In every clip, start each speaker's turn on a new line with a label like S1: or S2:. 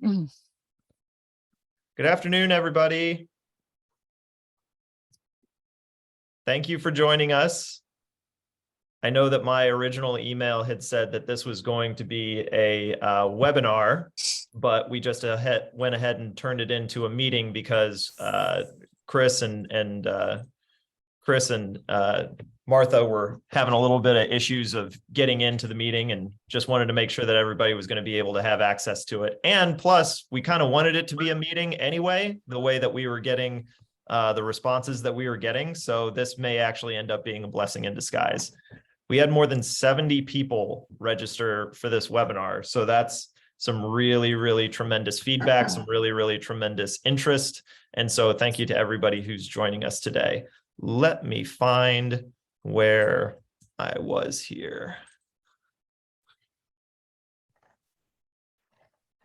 S1: Mm.
S2: Good afternoon, everybody. Thank you for joining us. I know that my original email had said that this was going to be a webinar, but we just went ahead and turned it into a meeting because Chris and Martha were having a little bit of issues of getting into the meeting, and just wanted to make sure that everybody was going to be able to have access to it. And plus, we kind of wanted it to be a meeting anyway, the way that we were getting the responses that we were getting. So this may actually end up being a blessing in disguise. We had more than 70 people register for this webinar. So that's some really, really tremendous feedback, some really, really tremendous interest. And so thank you to everybody who's joining us today. Let me find where I was here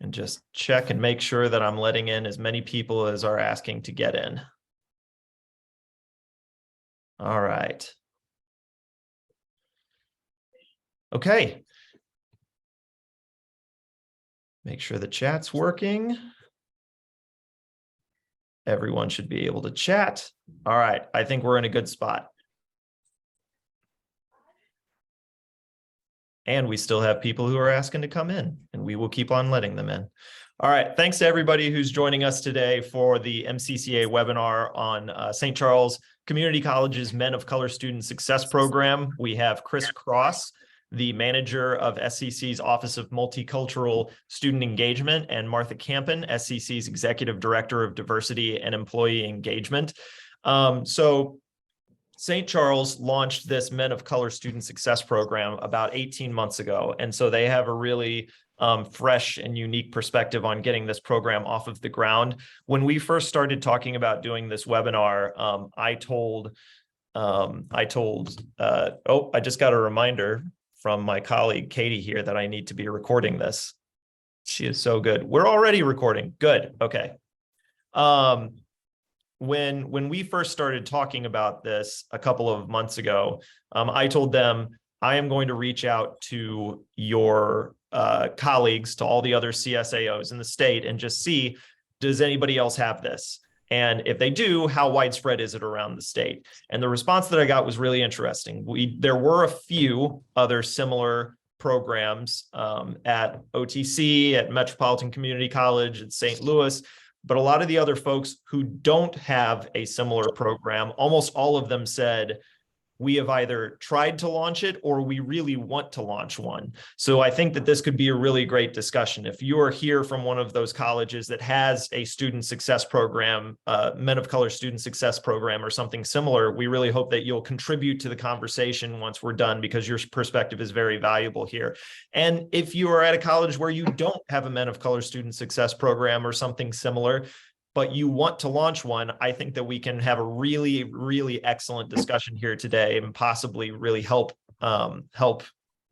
S2: and just check and make sure that I'm letting in as many people as are asking to get in. All right. Okay. Make sure the chat's working. Everyone should be able to chat. All right, I think we're in a good spot. And we still have people who are asking to come in, and we will keep on letting them in. All right, thanks to everybody who's joining us today for the MCCA webinar on St. Charles Community College's Men of Color Student Success Program. We have Chris Cross, the manager of SCC's Office of Multicultural Student Engagement, and Martha Kampen, SCC's Executive Director of Diversity and Employee Engagement. So St. Charles launched this Men of Color Student Success Program about 18 months ago. And so they have a really fresh and unique perspective on getting this program off of the ground. When we first started talking about doing this webinar, I just got a reminder from my colleague Katie here that I need to be recording this. She is so good. We're already recording. Good. Okay. When we first started talking about this a couple of months ago, I told them I am going to reach out to your colleagues, to all the other CSAOs in the state, and just see, does anybody else have this? And if they do, how widespread is it around the state? And the response that I got was really interesting. There were a few other similar programs at OTC, at Metropolitan Community College, at St. Louis, but a lot of the other folks who don't have a similar program, almost all of them said, we have either tried to launch it or we really want to launch one. So I think that this could be a really great discussion. If you are here from one of those colleges that has a student success program, Men of Color student success program or something similar, we really hope that you'll contribute to the conversation once we're done, because your perspective is very valuable here. And if you are at a college where you don't have a Men of Color student success program or something similar, but you want to launch one, I think that we can have a really, really excellent discussion here today and possibly really help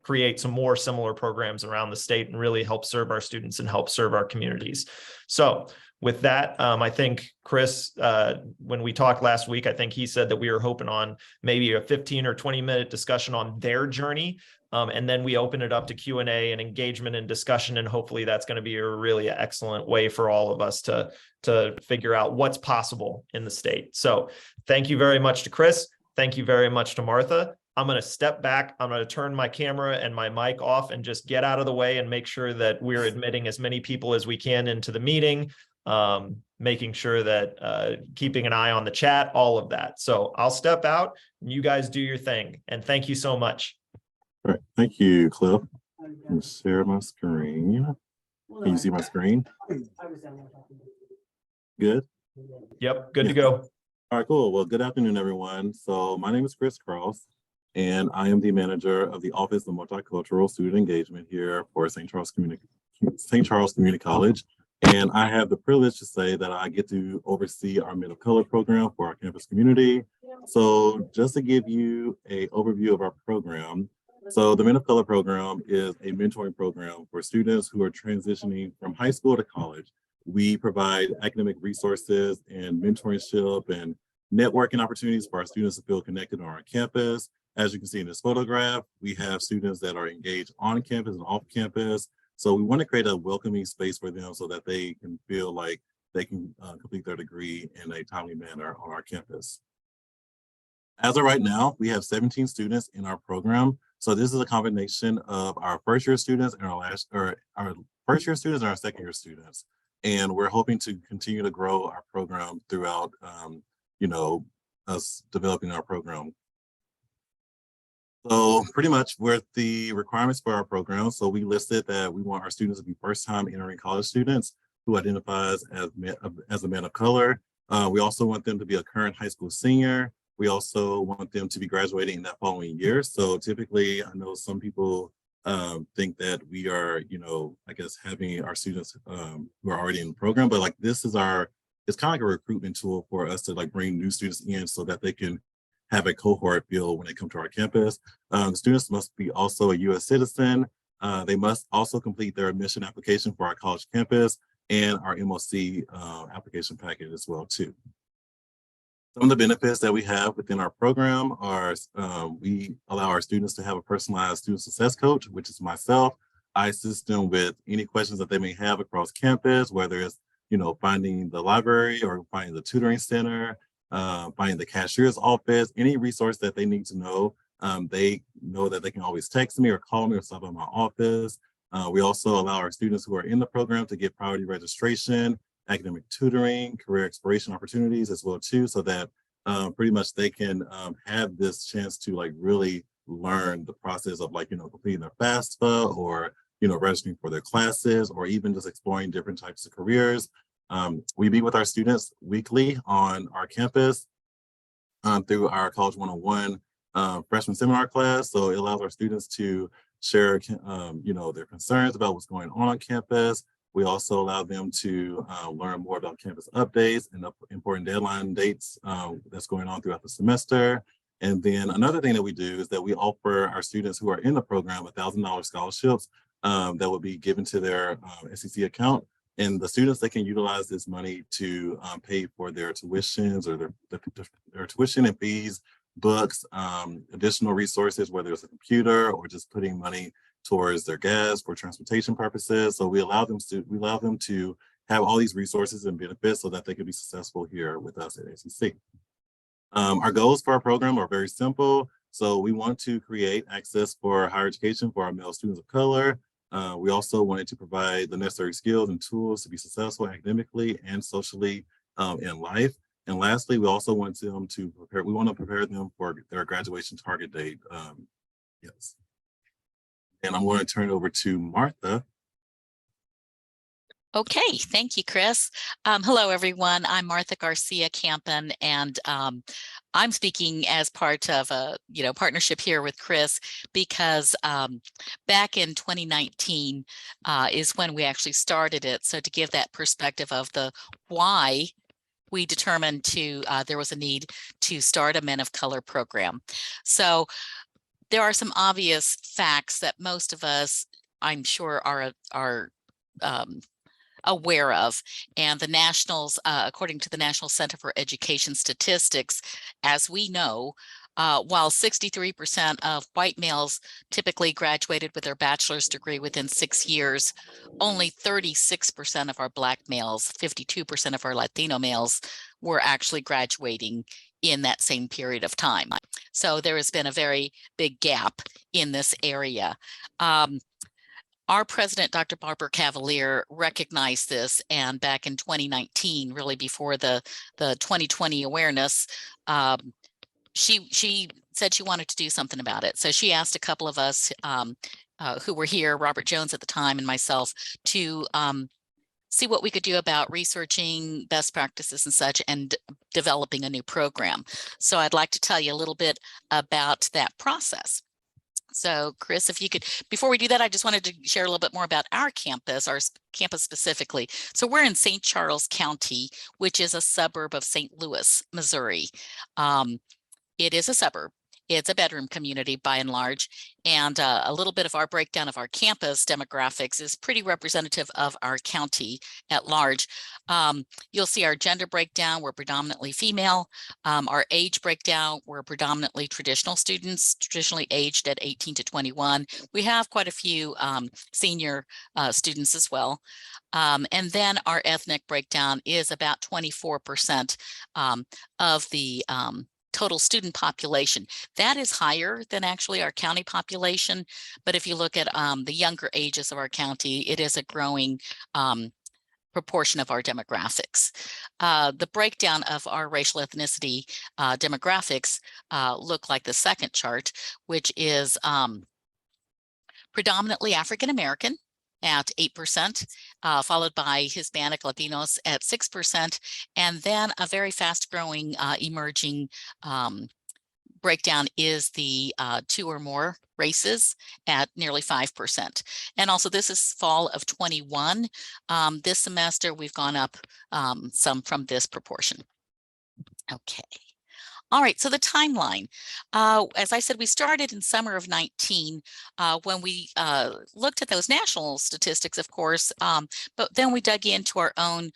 S2: create some more similar programs around the state and really help serve our students and help serve our communities. So with that, I think Chris, when we talked last week, I think he said that we were hoping on maybe a 15 or 20-minute discussion on their journey. And then we open it up to Q&A and engagement and discussion. And hopefully that's going to be a really excellent way for all of us to figure out what's possible in the state. So thank you very much to Chris. Thank you very much to Martha. I'm going to step back. I'm going to turn my camera and my mic off and just get out of the way and make sure that we're admitting as many people as we can into the meeting, making sure that keeping an eye on the chat, all of that. So I'll step out and you guys do your thing. And thank you so much.
S3: All right, thank you, Cliff. Let me share my screen. Can you see my screen? Good?
S2: Yep, good to go.
S3: All right, cool. Well, good afternoon, everyone. So my name is Chris Cross, and I am the manager of the Office of Multicultural Student Engagement here for St. Charles Community College. And I have the privilege to say that I get to oversee our Men of Color program for our campus community. So just to give you an overview of our program, so the Men of Color program is a mentoring program for students who are transitioning from high school to college. We provide academic resources and mentorship and networking opportunities for our students to feel connected on our campus. As you can see in this photograph, we have students that are engaged on campus and off campus. So we want to create a welcoming space for them so that they can feel like they can complete their degree in a timely manner on our campus. As of right now, we have 17 students in our program. So this is a combination of our first year students and our first year students and our second year students. And we're hoping to continue to grow our program throughout, us developing our program. So pretty much with the requirements for our program, so we listed that we want our students to be first time entering college students who identifies as a man of color. We also want them to be a current high school senior. We also want them to be graduating that following year. So typically, I know some people think that we are, I guess having our students who are already in the program, but like this is it's kind of like a recruitment tool for us to like bring new students in so that they can have a cohort feel when they come to our campus. The students must be also a US citizen. They must also complete their admission application for our college campus and our MOC application packet as well too. Some of the benefits that we have within our program are we allow our students to have a personalized student success coach, which is myself. I assist them with any questions that they may have across campus, whether it's finding the library or finding the tutoring center, finding the cashier's office, any resource that they need to know. They know that they can always text me or call me or stop by my office. We also allow our students who are in the program to get priority registration, academic tutoring, career exploration opportunities as well too, so that pretty much they can have this chance to like really learn the process of like, completing their FAFSA or, registering for their classes or even just exploring different types of careers. We meet with our students weekly on our campus through our College 101 freshman seminar class. So it allows our students to share, their concerns about what's going on campus. We also allow them to learn more about campus updates and the important deadline dates that's going on throughout the semester. And then another thing that we do is that we offer our students who are in the program $1,000 scholarships that will be given to their MCCA account. And the students, they can utilize this money to pay for their tuitions or their tuition and fees, books, additional resources, whether it's a computer or just putting money towards their gas for transportation purposes. So we allow them to have all these resources and benefits so that they can be successful here with us at ACC. Our goals for our program are very simple. So we want to create access for higher education for our male students of color. We also wanted to provide the necessary skills and tools to be successful academically and socially in life. And lastly, we also want them to prepare them for their graduation target date. Yes. And I'm going to turn it over to Martha.
S1: Okay, thank you, Chris. Hello, everyone. I'm Martha Garcia Kampen, and I'm speaking as part of a partnership here with Chris because back in 2019 is when we actually started it. So to give that perspective of the why we determined there was a need to start a Men of Color program. So there are some obvious facts that most of us, I'm sure, are aware of. And the nationals, according to the National Center for Education Statistics, as we know, while 63% of white males typically graduated with their bachelor's degree within 6 years, only 36% of our Black males, 52% of our Latino males were actually graduating in that same period of time. So there has been a very big gap in this area. Our president, Dr. Barbara Cavalier, recognized this, and back in 2019, really before the 2020 awareness, she said she wanted to do something about it. So she asked a couple of us who were here, Robert Jones at the time and myself, to see what we could do about researching best practices and such and developing a new program. So I'd like to tell you a little bit about that process. So Chris, if you could, before we do that, I just wanted to share a little bit more about our campus specifically. So we're in St. Charles County, which is a suburb of St. Louis, Missouri. It is a suburb. It's a bedroom community by and large, and a little bit of our breakdown of our campus demographics is pretty representative of our county at large. You'll see our gender breakdown, we're predominantly female. Our age breakdown, we're predominantly traditional students, traditionally aged at 18 to 21. We have quite a few senior students as well. And then our ethnic breakdown is about 24% of the total student population. That is higher than actually our county population. But if you look at the younger ages of our county, it is a growing proportion of our demographics. The breakdown of our racial ethnicity demographics look like the second chart, which is predominantly African American at 8%, followed by Hispanic Latinos at 6%, and then a very fast growing emerging breakdown is the 2 or more races at nearly 5%. And also this is fall of 21. This semester we've gone up some from this proportion. Okay. All right, so the timeline. As I said, we started in summer of 19 when we looked at those national statistics, of course, but then we dug into our own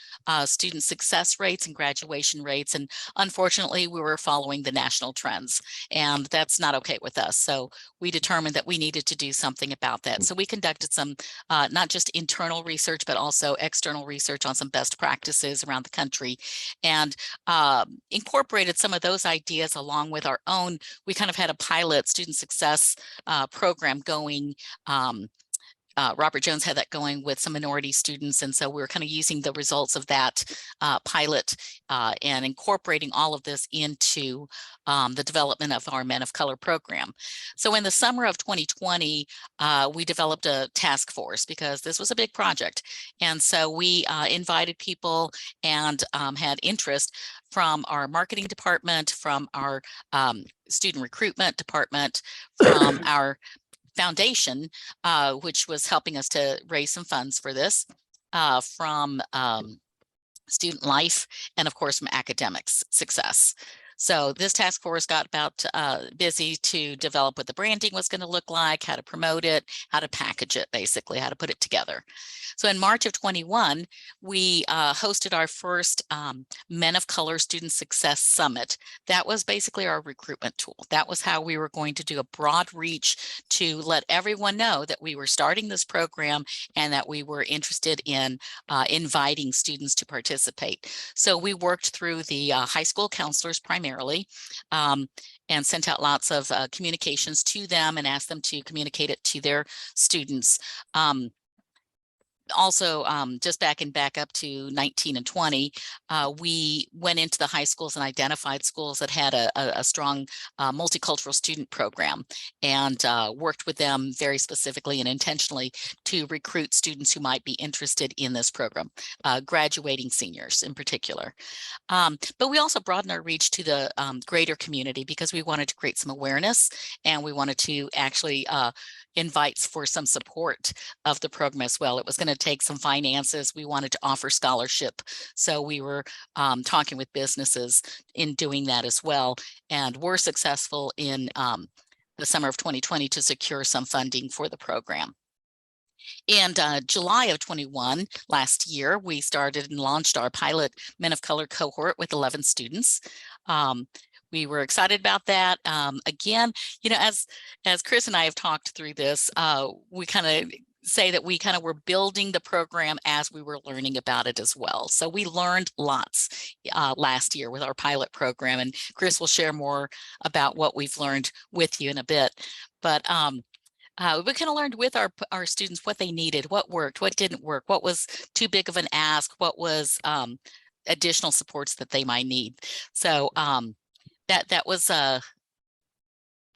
S1: student success rates and graduation rates. And unfortunately, we were following the national trends, and that's not okay with us. So we determined that we needed to do something about that. So we conducted some not just internal research, but also external research on some best practices around the country, and incorporated some of those ideas along with our own. We kind of had a pilot student success program going. Robert Jones had that going with some minority students. And so we were kind of using the results of that pilot and incorporating all of this into the development of our Men of Color program. So in the summer of 2020, we developed a task force because this was a big project. And so we invited people and had interest from our marketing department, from our student recruitment department, from our foundation, which was helping us to raise some funds for this, from student life, and of course from academics success. So this task force got about busy to develop what the branding was going to look like, how to promote it, how to package it, basically, how to put it together. So in March of 21, we hosted our first Men of Color Student Success Summit. That was basically our recruitment tool. That was how we were going to do a broad reach to let everyone know that we were starting this program and that we were interested in inviting students to participate. So we worked through the high school counselors primarily, and sent out lots of communications to them and asked them to communicate it to their students. Also, just back up to 19 and 20, we went into the high schools and identified schools that had a strong multicultural student program, and worked with them very specifically and intentionally to recruit students who might be interested in this program, graduating seniors in particular. But we also broadened our reach to the greater community because we wanted to create some awareness, and we wanted to actually invite for some support of the program as well. It was going to take some finances. We wanted to offer scholarship. So we were talking with businesses in doing that as well, and were successful in the summer of 2020 to secure some funding for the program. In July of 21, last year, we started and launched our pilot Men of Color cohort with 11 students. We were excited about that. Again, you know, as Chris and I have talked through this, we kind of say that we kind of were building the program as we were learning about it as well. So we learned lots last year with our pilot program, and Chris will share more about what we've learned with you in a bit. But we kind of learned with our students what they needed, what worked, what didn't work, what was too big of an ask, what was additional supports that they might need. So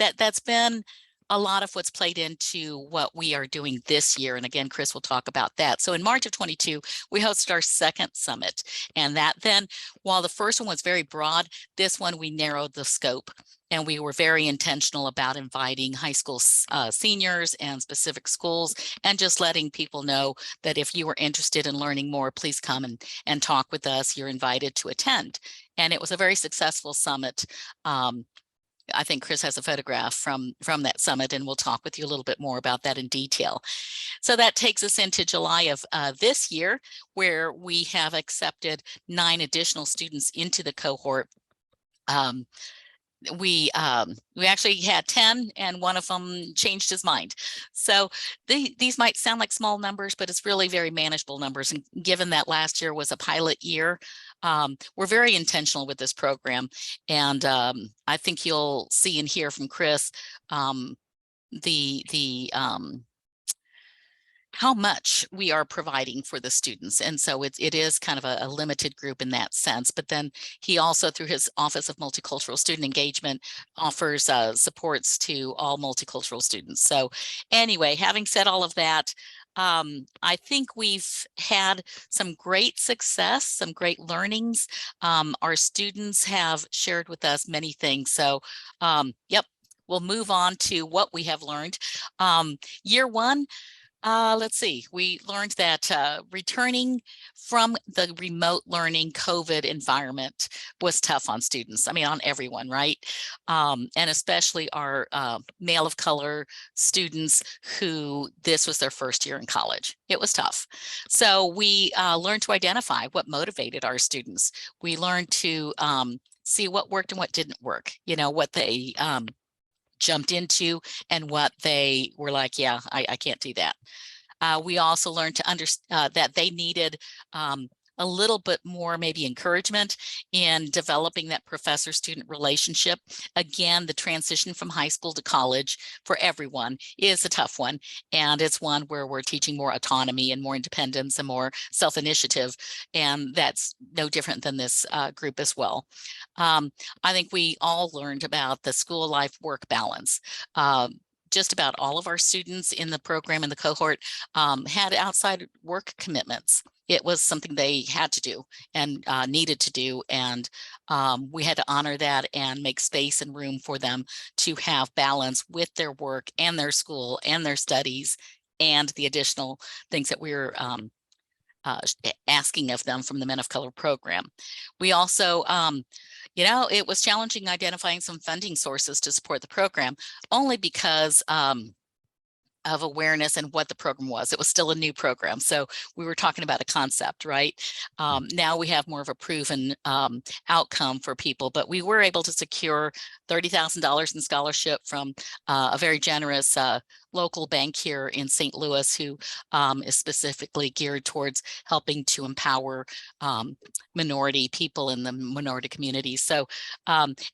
S1: that's been a lot of what's played into what we are doing this year. And again, Chris will talk about that. So in March of 22, we hosted our second summit. And that then, while the first one was very broad, this one we narrowed the scope. And we were very intentional about inviting high school seniors and specific schools, and just letting people know that if you were interested in learning more, please come and talk with us. You're invited to attend. And it was a very successful summit. I think Chris has a photograph from that summit, and we'll talk with you a little bit more about that in detail. So that takes us into July of this year, where we have accepted 9 additional students into the cohort. We actually had 10, and one of them changed his mind. So these might sound like small numbers, but it's really very manageable numbers. And given that last year was a pilot year, we're very intentional with this program. And I think you'll see and hear from Chris how much we are providing for the students. And so it is kind of a limited group in that sense. But then he also, through his Office of Multicultural Student Engagement, offers supports to all multicultural students. So anyway, having said all of that, I think we've had some great success, some great learnings. Our students have shared with us many things. So yep, we'll move on to what we have learned. Year one, let's see, we learned that returning from the remote learning COVID environment was tough on students. I mean, on everyone, right? And especially our male of color students who this was their first year in college. It was tough. So we learned to identify what motivated our students. We learned to see what worked and what didn't work, what they jumped into and what they were like, yeah, I can't do that. We also learned to understand that they needed a little bit more maybe encouragement in developing that professor-student relationship. Again, the transition from high school to college for everyone is a tough one. And it's one where we're teaching more autonomy and more independence and more self-initiative. And that's no different than this group as well. I think we all learned about the school life work balance. Just about all of our students in the program and the cohort had outside work commitments. It was something they had to do and needed to do. And we had to honor that and make space and room for them to have balance with their work and their school and their studies and the additional things that we were asking of them from the Men of Color program. We also, it was challenging identifying some funding sources to support the program, only because of awareness and what the program was. It was still a new program. So we were talking about a concept, right? Now we have more of a proven outcome for people, but we were able to secure $30,000 in scholarship from a very generous local bank here in St. Louis, who is specifically geared towards helping to empower minority people in the minority communities. So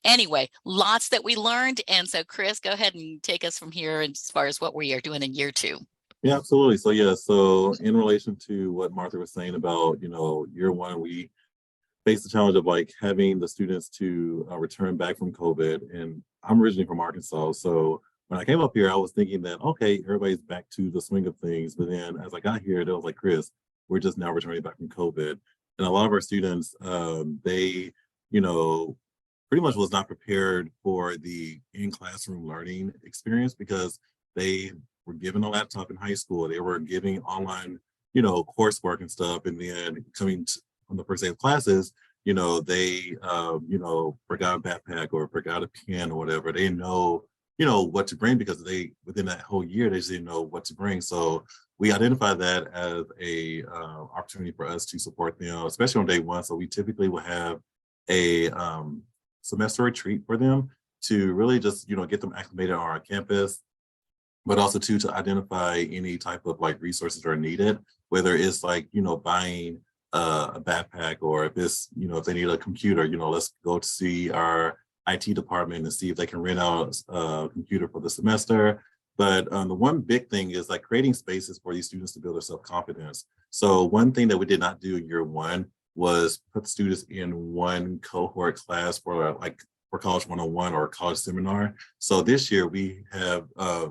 S1: anyway, lots that we learned. And so Chris, go ahead and take us from here as far as what we are doing in year 2.
S3: Yeah, absolutely. So yeah, so in relation to what Martha was saying about, year 1, we faced the challenge of like having the students to return back from COVID. And I'm originally from Arkansas. So when I came up here, I was thinking that, okay, everybody's back to the swing of things. But then as I got here, they was like, Chris, we're just now returning back from COVID. And a lot of our students, they, pretty much was not prepared for the in-classroom learning experience because they were given a laptop in high school. They were giving online, coursework and stuff. And then coming on the first day of classes, they, forgot a backpack or forgot a pen or whatever. They know, what to bring because within that whole year, they just didn't know what to bring. So we identified that as a opportunity for us to support them, especially on day 1. So we typically will have a semester retreat for them to really just, get them acclimated on our campus, but also to identify any type of like resources that are needed, whether it's like, buying a backpack, or if it's, if they need a computer, let's go to see our IT department and see if they can rent out a computer for the semester. But the one big thing is like creating spaces for these students to build their self-confidence. So one thing that we did not do in year 1 was put students in one cohort class for College 101 or college seminar. So this year we have,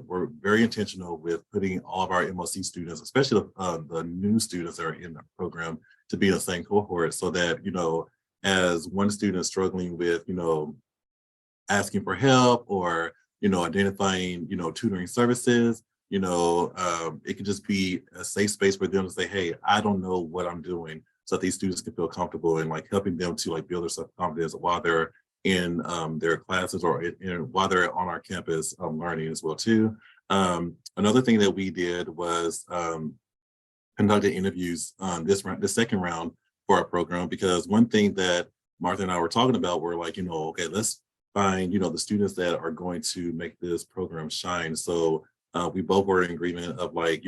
S3: we're very intentional with putting all of our MLC students, especially the new students that are in the program, to be in the same cohort so that, as one student is struggling with, asking for help or, identifying, tutoring services, it could just be a safe space for them to say, hey, I don't know what I'm doing, so that these students can feel comfortable and like helping them to like build their self-confidence while they're in their classes or while they're on our campus learning as well too. Another thing that we did was conducted interviews the second round for our program, because one thing that Martha and I were talking about were like, okay, let's find, the students that are going to make this program shine. So we both were in agreement of like,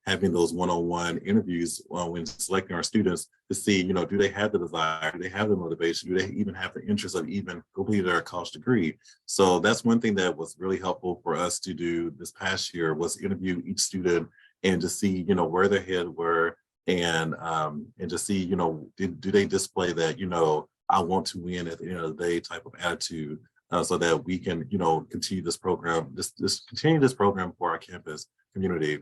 S3: having those one-on-one interviews when selecting our students to see, do they have the desire, do they have the motivation, do they even have the interest of even completing their college degree? So that's one thing that was really helpful for us to do this past year, was interview each student and to see, where their head were, and to see, do they display that, I want to win at the end of the day type of attitude, so that we can, continue this program, continue this program for our campus community.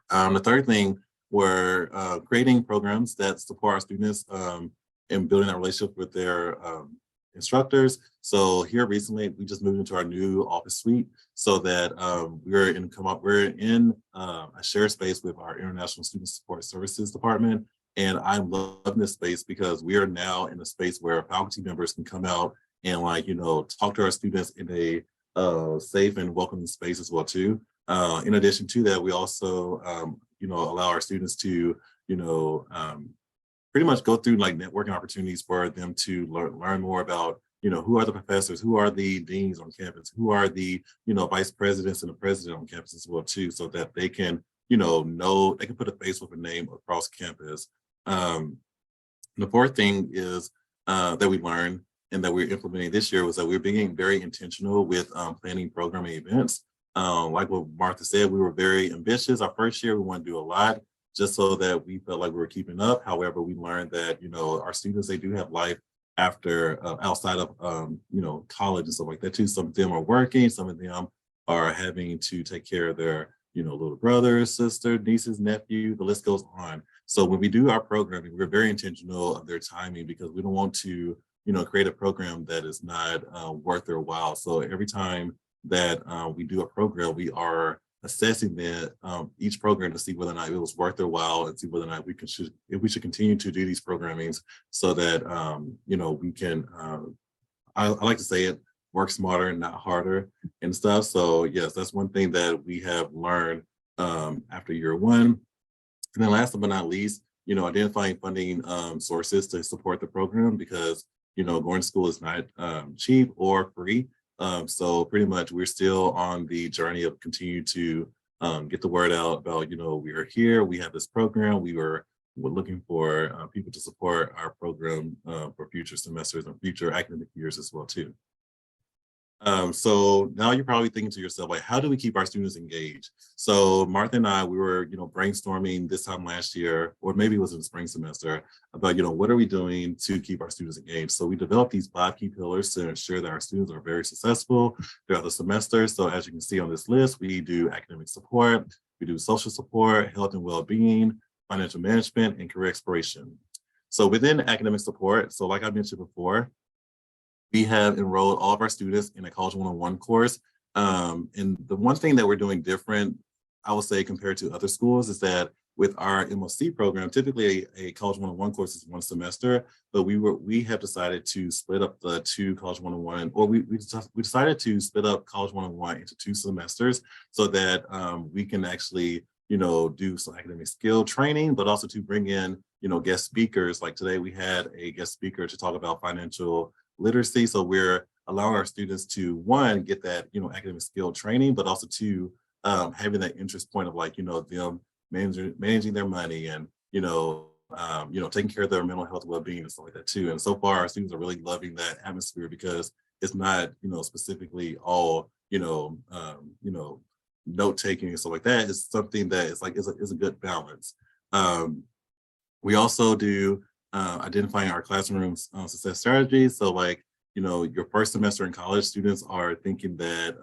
S3: The third thing were creating programs that support our students and building that relationship with their instructors. So here recently, we just moved into our new office suite, so that we're in a shared space with our International Student Support Services Department. And I'm loving this space because we are now in a space where faculty members can come out and talk to our students in a safe and welcoming space as well too. In addition to that, we also, allow our students to, pretty much go through like networking opportunities for them to learn more about, who are the professors, who are the deans on campus, who are the, vice presidents and the president on campus as well too, so that they can, know they can put a face with a name across campus. The fourth thing is that we learned and that we're implementing this year was that we're being very intentional with planning programming events. Like what Martha said, we were very ambitious. Our first year, we wanted to do a lot just so that we felt like we were keeping up. However, we learned that, our students, they do have life after, outside of, college and stuff like that too. Some of them are working, some of them are having to take care of their, little brother, sister, nieces, nephew, the list goes on. So when we do our programming, we're very intentional of their timing, because we don't want to, create a program that is not worth their while. So every time that we do a program, we are assessing that each program to see whether or not it was worth their while, and see whether or not if we should continue to do these programmings, so that we can, I like to say it, work smarter and not harder and stuff. So yes, that's one thing that we have learned after year one. And then last but not least, identifying funding sources to support the program, because going to school is not cheap or free. So pretty much we're still on the journey of continue to get the word out about, we are here, we have this program, we're looking for people to support our program for future semesters and future academic years as well too. So now you're probably thinking to yourself, like, how do we keep our students engaged? So Martha and I, we were, brainstorming this time last year, or maybe it was in the spring semester, about, what are we doing to keep our students engaged? So we developed these 5 key pillars to ensure that our students are very successful throughout the semester. So as you can see on this list, we do academic support, we do social support, health and well-being, financial management, and career exploration. So within academic support, so like I mentioned before, we have enrolled all of our students in a College 101 course. And the one thing that we're doing different, I would say, compared to other schools, is that with our MLC program, typically a College 101 course is 1 semester, but we have decided to split up the 2 College 101, or we decided to split up College 101 into 2 semesters, so that we can actually, do some academic skill training, but also to bring in, guest speakers. Like today, we had a guest speaker to talk about financial literacy. So we're allowing our students to, 1, get that, academic skill training, but also 2, having that interest point of like, them managing their money and, taking care of their mental health well-being and stuff like that too. And so far, our students are really loving that atmosphere, because it's not, specifically all, note-taking and stuff like that. It's something that is a good balance. We also do identifying our classroom success strategies. So like, your first semester in college, students are thinking that,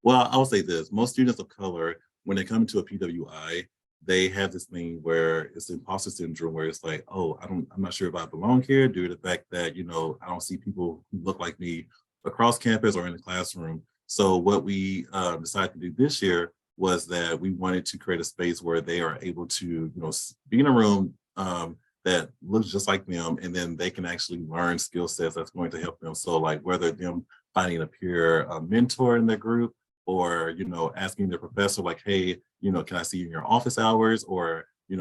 S3: well, I'll say this, most students of color, when they come to a PWI, they have this thing where it's imposter syndrome, where it's like, oh, I'm not sure if I belong here, due to the fact that, I don't see people who look like me across campus or in the classroom. So what we decided to do this year was that we wanted to create a space where they are able to, be in a room, that looks just like them, and then they can actually learn skill sets that's going to help them. So like whether them finding a peer mentor in their group, or asking their professor like, hey, can I see you in your office hours? Or we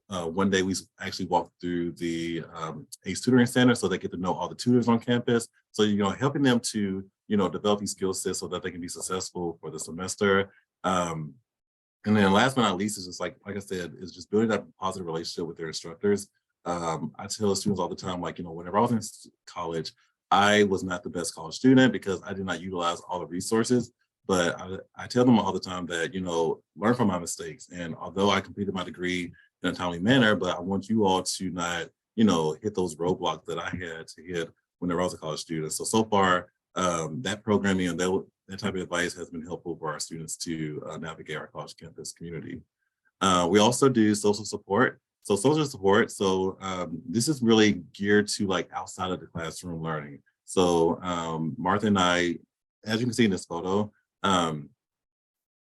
S3: one day we actually walked through the ACE tutoring center, so they get to know all the tutors on campus. So helping them to develop these skill sets so that they can be successful for the semester. And then last but not least is just like I said, is just building that positive relationship with their instructors. I tell students all the time, like, whenever I was in college, I was not the best college student because I did not utilize all the resources. But I tell them all the time that, learn from my mistakes. And although I completed my degree in a timely manner, but I want you all to not, hit those roadblocks that I had to hit whenever I was a college student. So far, that programming and that type of advice has been helpful for our students to navigate our college campus community. We also do social support. So social support, this is really geared to like outside of the classroom learning. So Martha and I, as you can see in this photo,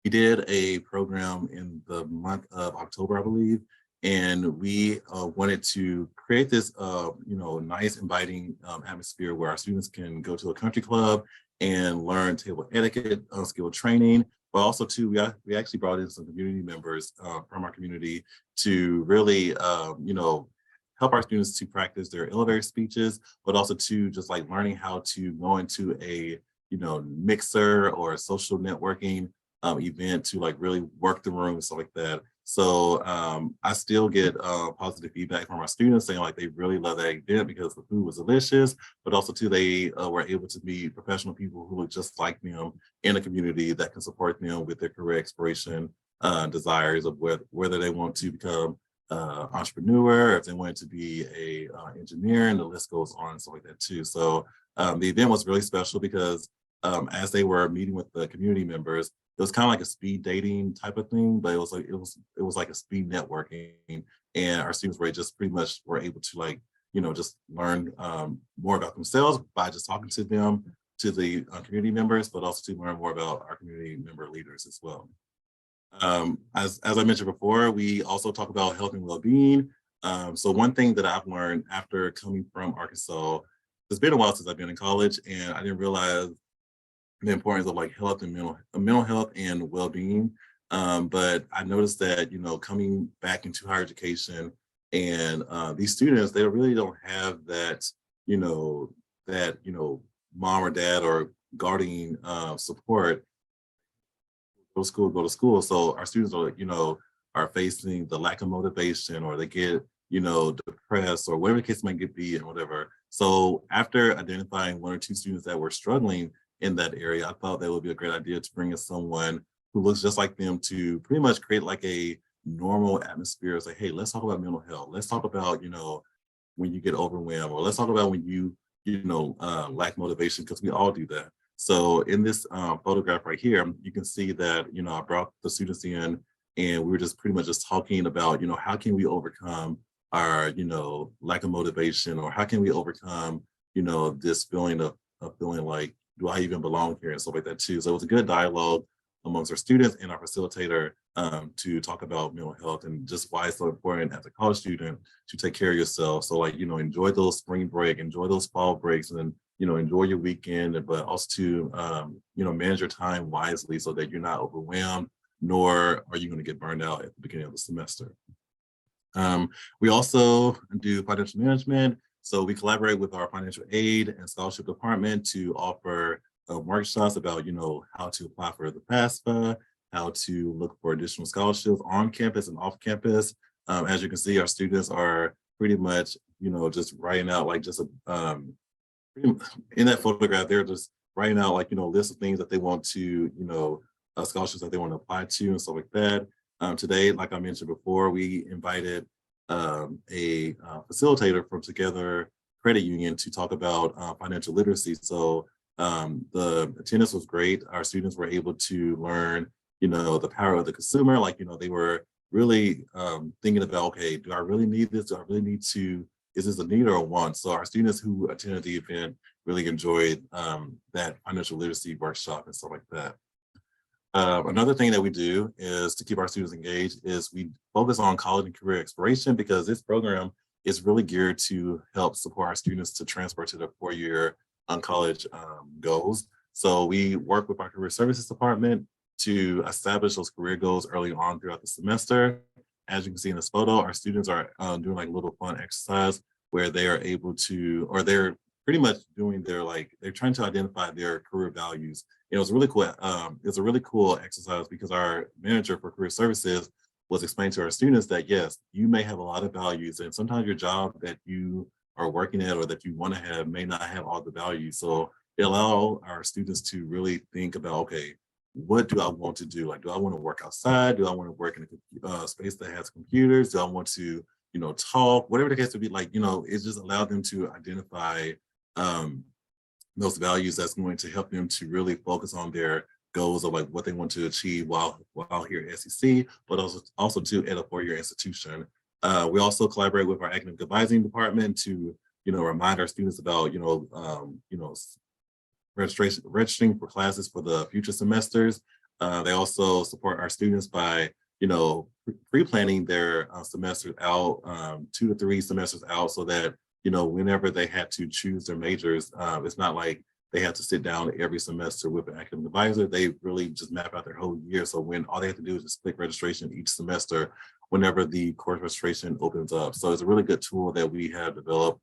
S3: we did a program in the month of October, I believe, and we wanted to create this, nice, inviting atmosphere where our students can go to a country club and learn table etiquette, skill training. But also, too, we actually brought in some community members from our community to really, help our students to practice their elevator speeches, but also to just like learning how to go into a mixer or a social networking event to like really work the room and stuff like that. So I still get positive feedback from our students saying like they really love that event because the food was delicious, but also too they were able to meet professional people who look just like them in a community that can support them with their career exploration desires of whether they want to become entrepreneur, or if they want to be a engineer, and the list goes on and stuff like that too. So the event was really special because as they were meeting with the community members, it was kind of like a speed dating type of thing, but it was like a speed networking, and our students were just pretty much were able to like just learn more about themselves by just talking to them, to the community members, but also to learn more about our community member leaders as well. As I mentioned before, we also talk about health and well-being. So one thing that I've learned after coming from Arkansas, it's been a while since I've been in college, and I didn't realize the importance of like health and mental health and well-being. But I noticed that coming back into higher education, and these students, they really don't have that mom or dad or guardian support. Go to school. So our students are facing the lack of motivation, or they get depressed, or whatever the case might be, and whatever. So after identifying one or two students that were struggling in that area, I thought that would be a great idea to bring in someone who looks just like them to pretty much create like a normal atmosphere. It's like, hey, let's talk about mental health. Let's talk about when you get overwhelmed, or let's talk about when you lack motivation, because we all do that. So in this photograph right here, you can see that, I brought the students in, and we were just pretty much just talking about, how can we overcome our, lack of motivation, or how can we overcome, this feeling of feeling like, do I even belong here, and stuff like that too. So it was a good dialogue amongst our students and our facilitator to talk about mental health and just why it's so important as a college student to take care of yourself. So like, enjoy those spring break, enjoy those fall breaks, and then enjoy your weekend, but also to, manage your time wisely so that you're not overwhelmed, nor are you going to get burned out at the beginning of the semester. We also do financial management. So we collaborate with our financial aid and scholarship department to offer workshops about, how to apply for the FAFSA, how to look for additional scholarships on campus and off campus. As you can see, our students are pretty much, just writing out like just a, in that photograph, they're just writing out like, lists of things that they want to, scholarships that they want to apply to and stuff like that. Today, like I mentioned before, we invited a facilitator from Together Credit Union to talk about financial literacy. So the attendance was great. Our students were able to learn, the power of the consumer. Like, they were really thinking about, okay, do I really need this? Do I really need to, is this a need or a want? So our students who attended the event really enjoyed that financial literacy workshop and stuff like that. Another thing that we do is to keep our students engaged is we focus on college and career exploration, because this program it's really geared to help support our students to transfer to their 4-year college goals. So we work with our career services department to establish those career goals early on throughout the semester. As you can see in this photo, our students are doing like a little fun exercise where they are able to, or they're pretty much doing their they're trying to identify their career values. It was really cool. It's a really cool exercise because our manager for career services was explaining to our students that yes, you may have a lot of values, and sometimes your job that you are working at or that you want to have may not have all the values. So it allows our students to really think about, okay, what do I want to do? Like, do I want to work outside? Do I want to work in a space that has computers? Do I want to, talk? Whatever the case would be, it just allowed them to identify those values that's going to help them to really focus on their goals of like what they want to achieve while here at SEC, but also too at a 4-year institution. We also collaborate with our academic advising department to, remind our students about, registering for classes for the future semesters. They also support our students by, pre-planning their semesters out, 2 to 3 semesters out, so that, whenever they had to choose their majors, it's not like they have to sit down every semester with an academic advisor. They really just map out their whole year. So when all they have to do is just click registration each semester whenever the course registration opens up. So it's a really good tool that we have developed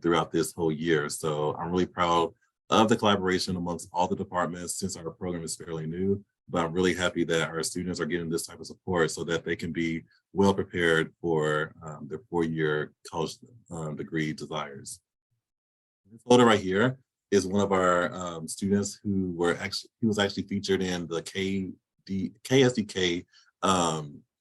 S3: throughout this whole year. So I'm really proud of the collaboration amongst all the departments since our program is fairly new. But I'm really happy that our students are getting this type of support so that they can be well prepared for their 4-year college degree desires. This photo right here is one of our students who was actually featured in the KSDK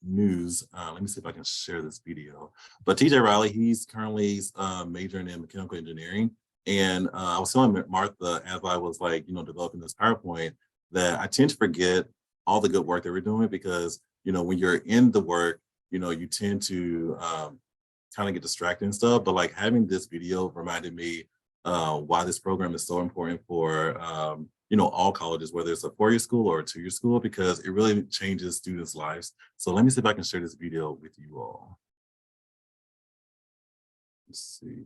S3: news. Let me see if I can share this video. But TJ Riley, he's currently majoring in mechanical engineering. And I was telling Martha as I was developing this PowerPoint that I tend to forget all the good work that we're doing because, when you're in the work, you tend to kind of get distracted and stuff. But like having this video reminded me why this program is so important for, all colleges, whether it's a 4-year school or a 2-year school, because it really changes students' lives. So let me see if I can share this video with you all. Let's see.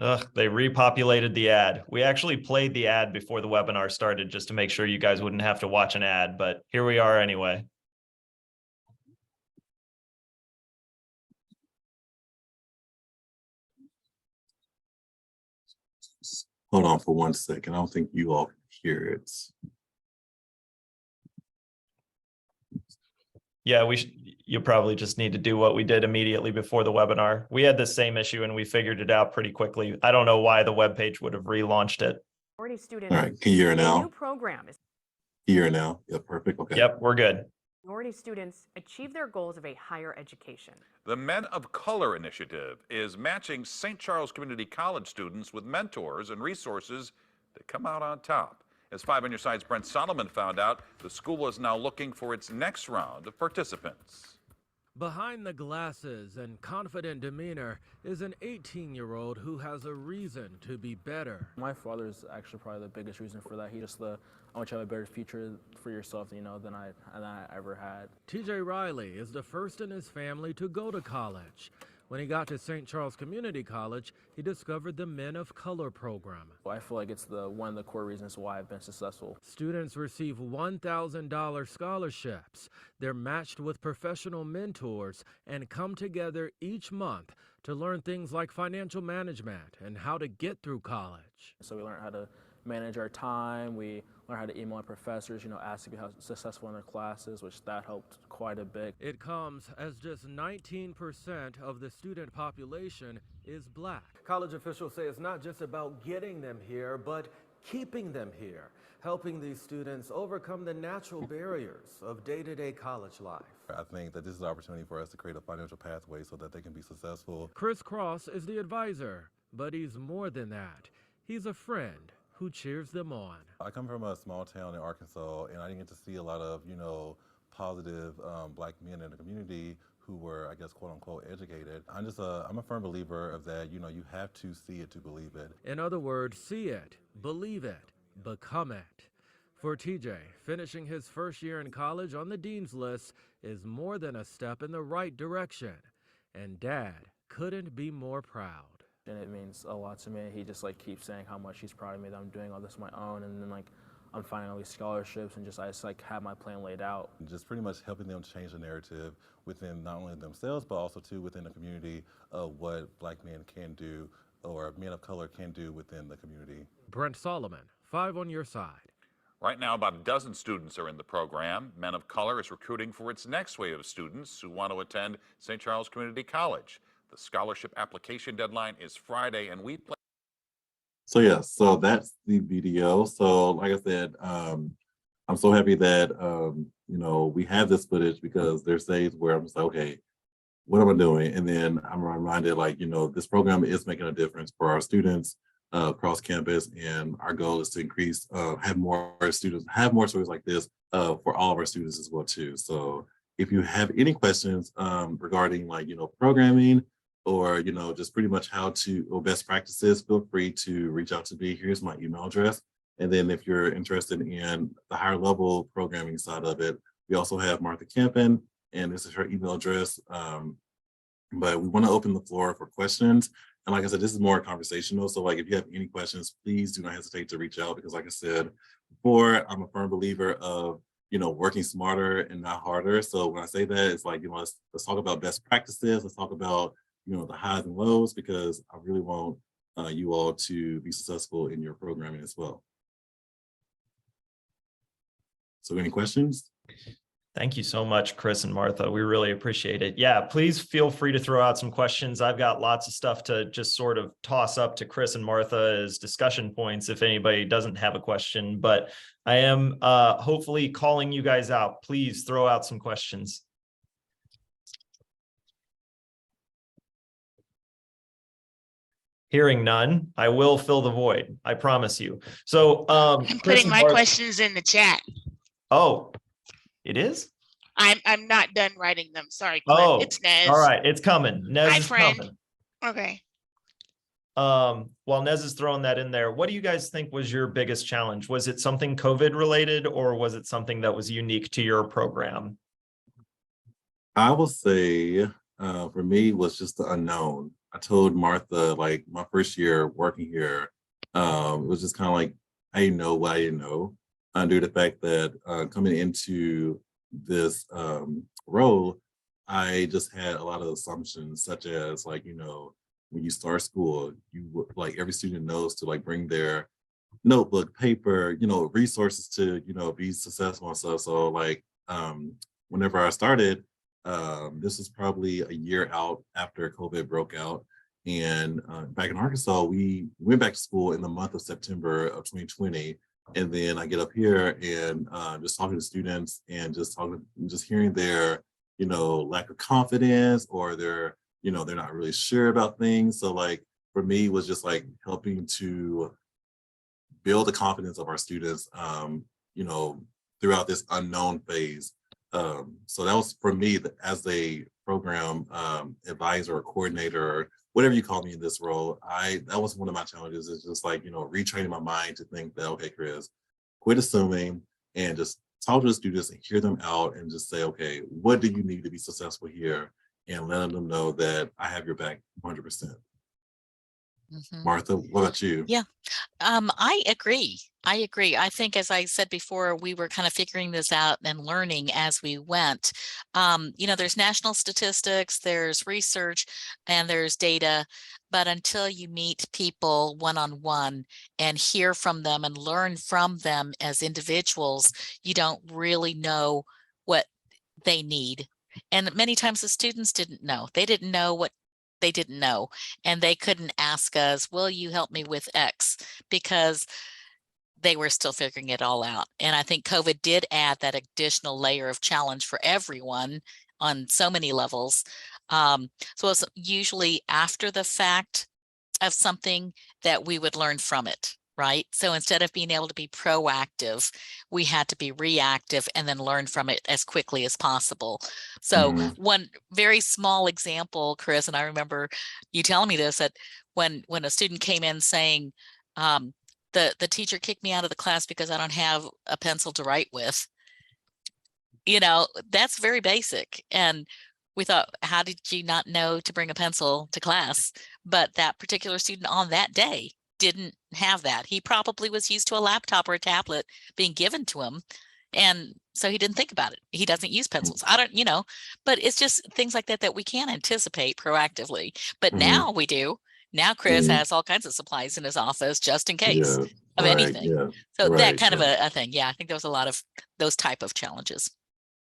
S2: Ugh, they repopulated the ad. We actually played the ad before the webinar started just to make sure you guys wouldn't have to watch an ad, but here we are anyway.
S3: Hold on for 1 second. I don't think you all can hear it.
S2: Yeah, you probably just need to do what we did immediately before the webinar. We had the same issue and we figured it out pretty quickly. I don't know why the web page would have relaunched it.
S3: All right, can you hear it now?
S4: New program is
S3: Can you hear it now? Yeah, perfect. Okay.
S2: Yep, we're good.
S4: minority students achieve their goals of a higher education.
S5: The Men of Color initiative is matching St. Charles Community College students with mentors and resources that come out on top. As 5 on Your Side's Brent Solomon found out, the school is now looking for its next round of participants.
S6: Behind the glasses and confident demeanor is an 18-year-old who has a reason to be better.
S7: My father is actually probably the biggest reason for that. He just I want you to have a better future for yourself, than I ever had.
S6: TJ Riley is the first in his family to go to college. When he got to St. Charles Community College, he discovered the Men of Color program.
S7: I feel like it's one of the core reasons why I've been successful.
S6: Students receive $1,000 scholarships. They're matched with professional mentors and come together each month to learn things like financial management and how to get through college.
S7: So we learn how to manage our time. We learn how to email our professors, ask to be how successful in their classes, which that helped quite a bit.
S6: It comes as just 19% of the student population is black. College officials say it's not just about getting them here, but keeping them here, helping these students overcome the natural barriers of day-to-day college life.
S3: I think that this is an opportunity for us to create a financial pathway so that they can be successful.
S6: Chris Cross is the advisor, but he's more than that. He's a friend who cheers them on.
S3: I come from a small town in Arkansas, and I didn't get to see a lot of, positive Black men in the community who were, I guess, quote unquote, educated. I'm a firm believer of that. You know, you have to see it to believe it.
S6: In other words, see it, believe it, become it. For TJ, finishing his first year in college on the dean's list is more than a step in the right direction. And Dad couldn't be more proud. And it means a lot to me. He just keeps saying how much he's proud of me that I'm doing all this on my own, and then I'm finding all these scholarships, and I just have my plan laid out.
S3: Just pretty much helping them change the narrative within not only themselves, but also too within the community of what Black men can do or men of color can do within the community.
S6: Brent Solomon, 5 on your side.
S5: Right now, about a dozen students are in the program. Men of Color is recruiting for its next wave of students who want to attend St. Charles Community College. The scholarship application deadline is Friday, and we plan.
S3: So yeah, so that's the video. So like I said, I'm so happy that you know, we have this footage, because there's days where I'm just like, okay, what am I doing? And then I'm reminded, like, you know, this program is making a difference for our students across campus, and our goal is to increase, have more students, have more stories like this for all of our students as well too. So if you have any questions regarding, like, you know, programming, or, you know, just pretty much how to, or best practices, feel free to reach out to me. Here's my email address. And then if you're interested in the higher level programming side of it, we also have Martha Kampen, and this is her email address. But we want to open the floor for questions. And like I said, this is more conversational. So like, if you have any questions, please do not hesitate to reach out, because like I said before, I'm a firm believer of, you know, working smarter and not harder. So when I say that, it's like, you know, let's talk about best practices. Let's talk about, you know, the highs and lows, because I really want you all to be successful in your programming as well. So any questions?
S2: Thank you so much, Chris and Martha. We really appreciate it. Yeah, please feel free to throw out some questions. I've got lots of stuff to just sort of toss up to Chris and Martha as discussion points if anybody doesn't have a question, but I am hopefully calling you guys out. Please throw out some questions. Hearing none, I will fill the void. I promise you. So
S8: I'm putting my questions in the chat.
S2: Oh, it is?
S8: I'm not done writing them. Sorry, Clint.
S2: Oh,
S8: It's Nez.
S2: all right. It's coming. Nez
S8: Hi,
S2: is
S8: friend.
S2: coming.
S8: Okay.
S2: While Nez is throwing that in there, what do you guys think was your biggest challenge? Was it something COVID related, or was it something that was unique to your program?
S3: I will say for me was just the unknown. I told Martha, like, my first year working here, it was just kind of like, I didn't know what I didn't know. Due to the fact that coming into this role, I just had a lot of assumptions, such as, like, you know, when you start school, you, like, every student knows to, like, bring their notebook, paper, you know, resources to, you know, be successful and stuff. So like, whenever I started, this was probably a year out after COVID broke out. And back in Arkansas, we went back to school in the month of September of 2020. And then I get up here and just talking to students and just hearing their, you know, lack of confidence, or their, you know, they're not really sure about things. So like, for me, it was just like helping to build the confidence of our students, you know, throughout this unknown phase. So that was for me, as a program advisor or coordinator, or whatever you call me in this role. That was one of my challenges, is just like, you know, retraining my mind to think that, okay, Chris, quit assuming and just talk to the students and hear them out, and just say, okay, what do you need to be successful here? And letting them know that I have your back 100%. Martha, what about you?
S1: Yeah, I agree. I think, as I said before, we were kind of figuring this out and learning as we went. You know, there's national statistics, there's research, and there's data, but until you meet people one-on-one and hear from them and learn from them as individuals, you don't really know what they need. And many times the students didn't know. They didn't know what they didn't know, and they couldn't ask us, will you help me with X? Because they were still figuring it all out. And I think COVID did add that additional layer of challenge for everyone on so many levels. So it's usually after the fact of something that we would learn from it. right? So instead of being able to be proactive, we had to be reactive and then learn from it as quickly as possible. So one very small example, Chris, and I remember you telling me this, that when a student came in saying, the teacher kicked me out of the class because I don't have a pencil to write with, you know, that's very basic. And we thought, how did you not know to bring a pencil to class? But that particular student on that day didn't have that. He probably was used to a laptop or a tablet being given to him. And so he didn't think about it. He doesn't use pencils. I don't, you know, but it's just things like that that we can anticipate proactively. But now we do. Now Chris has all kinds of supplies in his office just in case of anything. So that kind of a thing. Yeah, I think there was a lot of those type of challenges.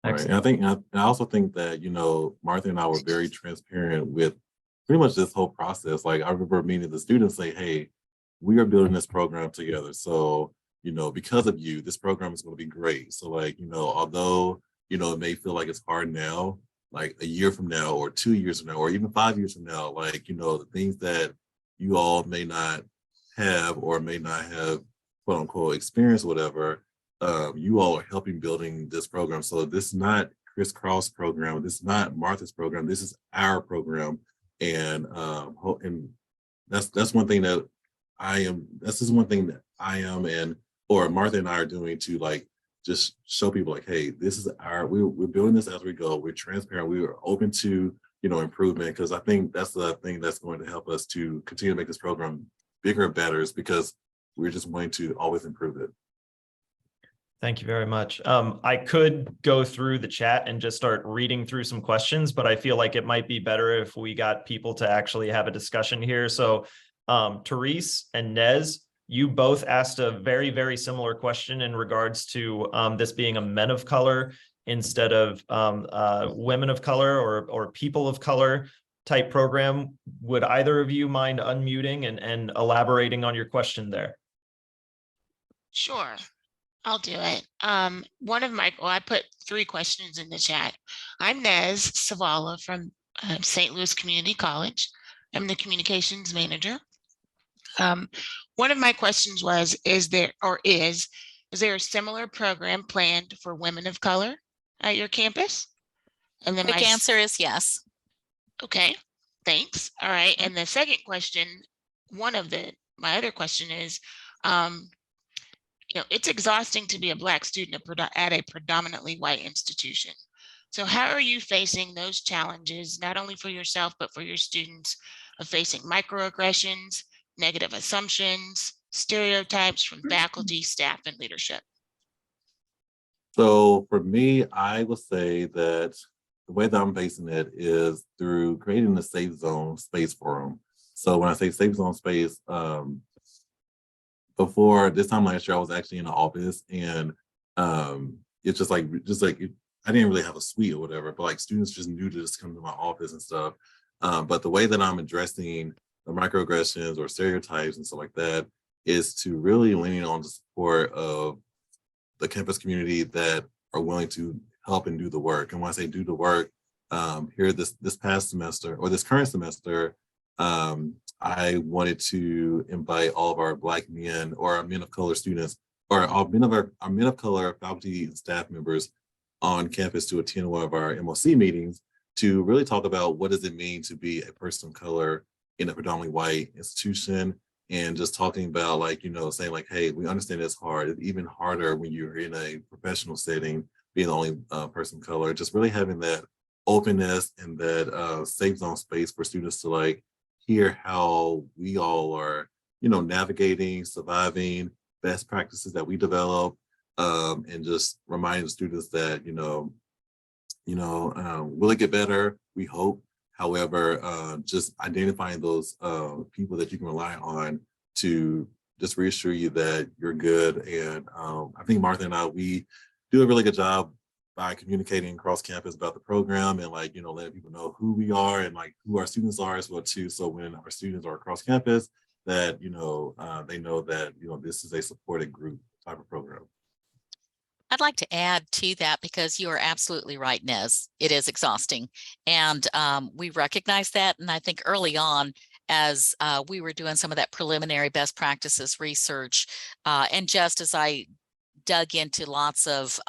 S3: Right. And I also think that, you know, Martha and I were very transparent with pretty much this whole process. Like I remember meeting the students say, hey, we are building this program together. So, you know, because of you, this program is going to be great. So like, you know, although, you know, it may feel like it's hard now, like a year from now or 2 years from now, or even 5 years from now, like, you know, the things that you all may not have or may not have, quote unquote, experienced, whatever, you all are helping building this program. So this is not Chris Cross program. This is not Martha's program. This is our program. And that's one thing that this is one thing that I am or Martha and I are doing to like just show people like, hey, this is we're building this as we go. We're transparent. We are open to, you know, improvement, because I think that's the thing that's going to help us to continue to make this program bigger and better, is because we're just wanting to always improve it.
S2: Thank you very much. I could go through the chat and just start reading through some questions, but I feel like it might be better if we got people to actually have a discussion here. So Therese and Nez, you both asked a very, very similar question in regards to this being a men of color instead of women of color or people of color type program. Would either of you mind unmuting and elaborating on your question there?
S8: Sure. I'll do it. I put 3 questions in the chat. I'm Nez Savala from St. Louis Community College. I'm the communications manager. One of my questions was, is there a similar program planned for women of color at your campus? And then
S1: Quick answer is yes.
S8: Okay, thanks. All right. And the second question, my other question is, you know, it's exhausting to be a Black student at a predominantly white institution. So how are you facing those challenges, not only for yourself, but for your students, of facing microaggressions, negative assumptions, stereotypes from faculty, staff, and leadership?
S3: So for me, I would say that the way that I'm facing it is through creating a safe zone space for them. So when I say safe zone space, before this time last year, I was actually in the office, and it's just like I didn't really have a suite or whatever, but like students just knew to just come to my office and stuff. But the way that I'm addressing the microaggressions or stereotypes and stuff like that is to really leaning on the support of the campus community that are willing to help and do the work. And when I say do the work, here this past semester or this current semester, I wanted to invite all of our Black men or our men of color students or our men of color faculty and staff members on campus to attend one of our MOC meetings to really talk about what does it mean to be a person of color in a predominantly white institution, and just talking about like, you know, saying like, hey, we understand it's hard. It's even harder when you're in a professional setting, being the only person of color, just really having that openness and that safe zone space for students to like hear how we all are, you know, navigating, surviving, best practices that we develop, and just reminding students that, will it get better? We hope. However, just identifying those people that you can rely on to just reassure you that you're good. And I think Martha and I, we do a really good job by communicating across campus about the program and like, you know, letting people know who we are and like who our students are as well too. So when our students are across campus, that, you know, they know that, you know, this is a supported group type of program.
S1: I'd like to add to that, because you are absolutely right, Nez. It is exhausting. And we recognize that. And I think early on, as we were doing some of that preliminary best practices research, and just as I dug into lots of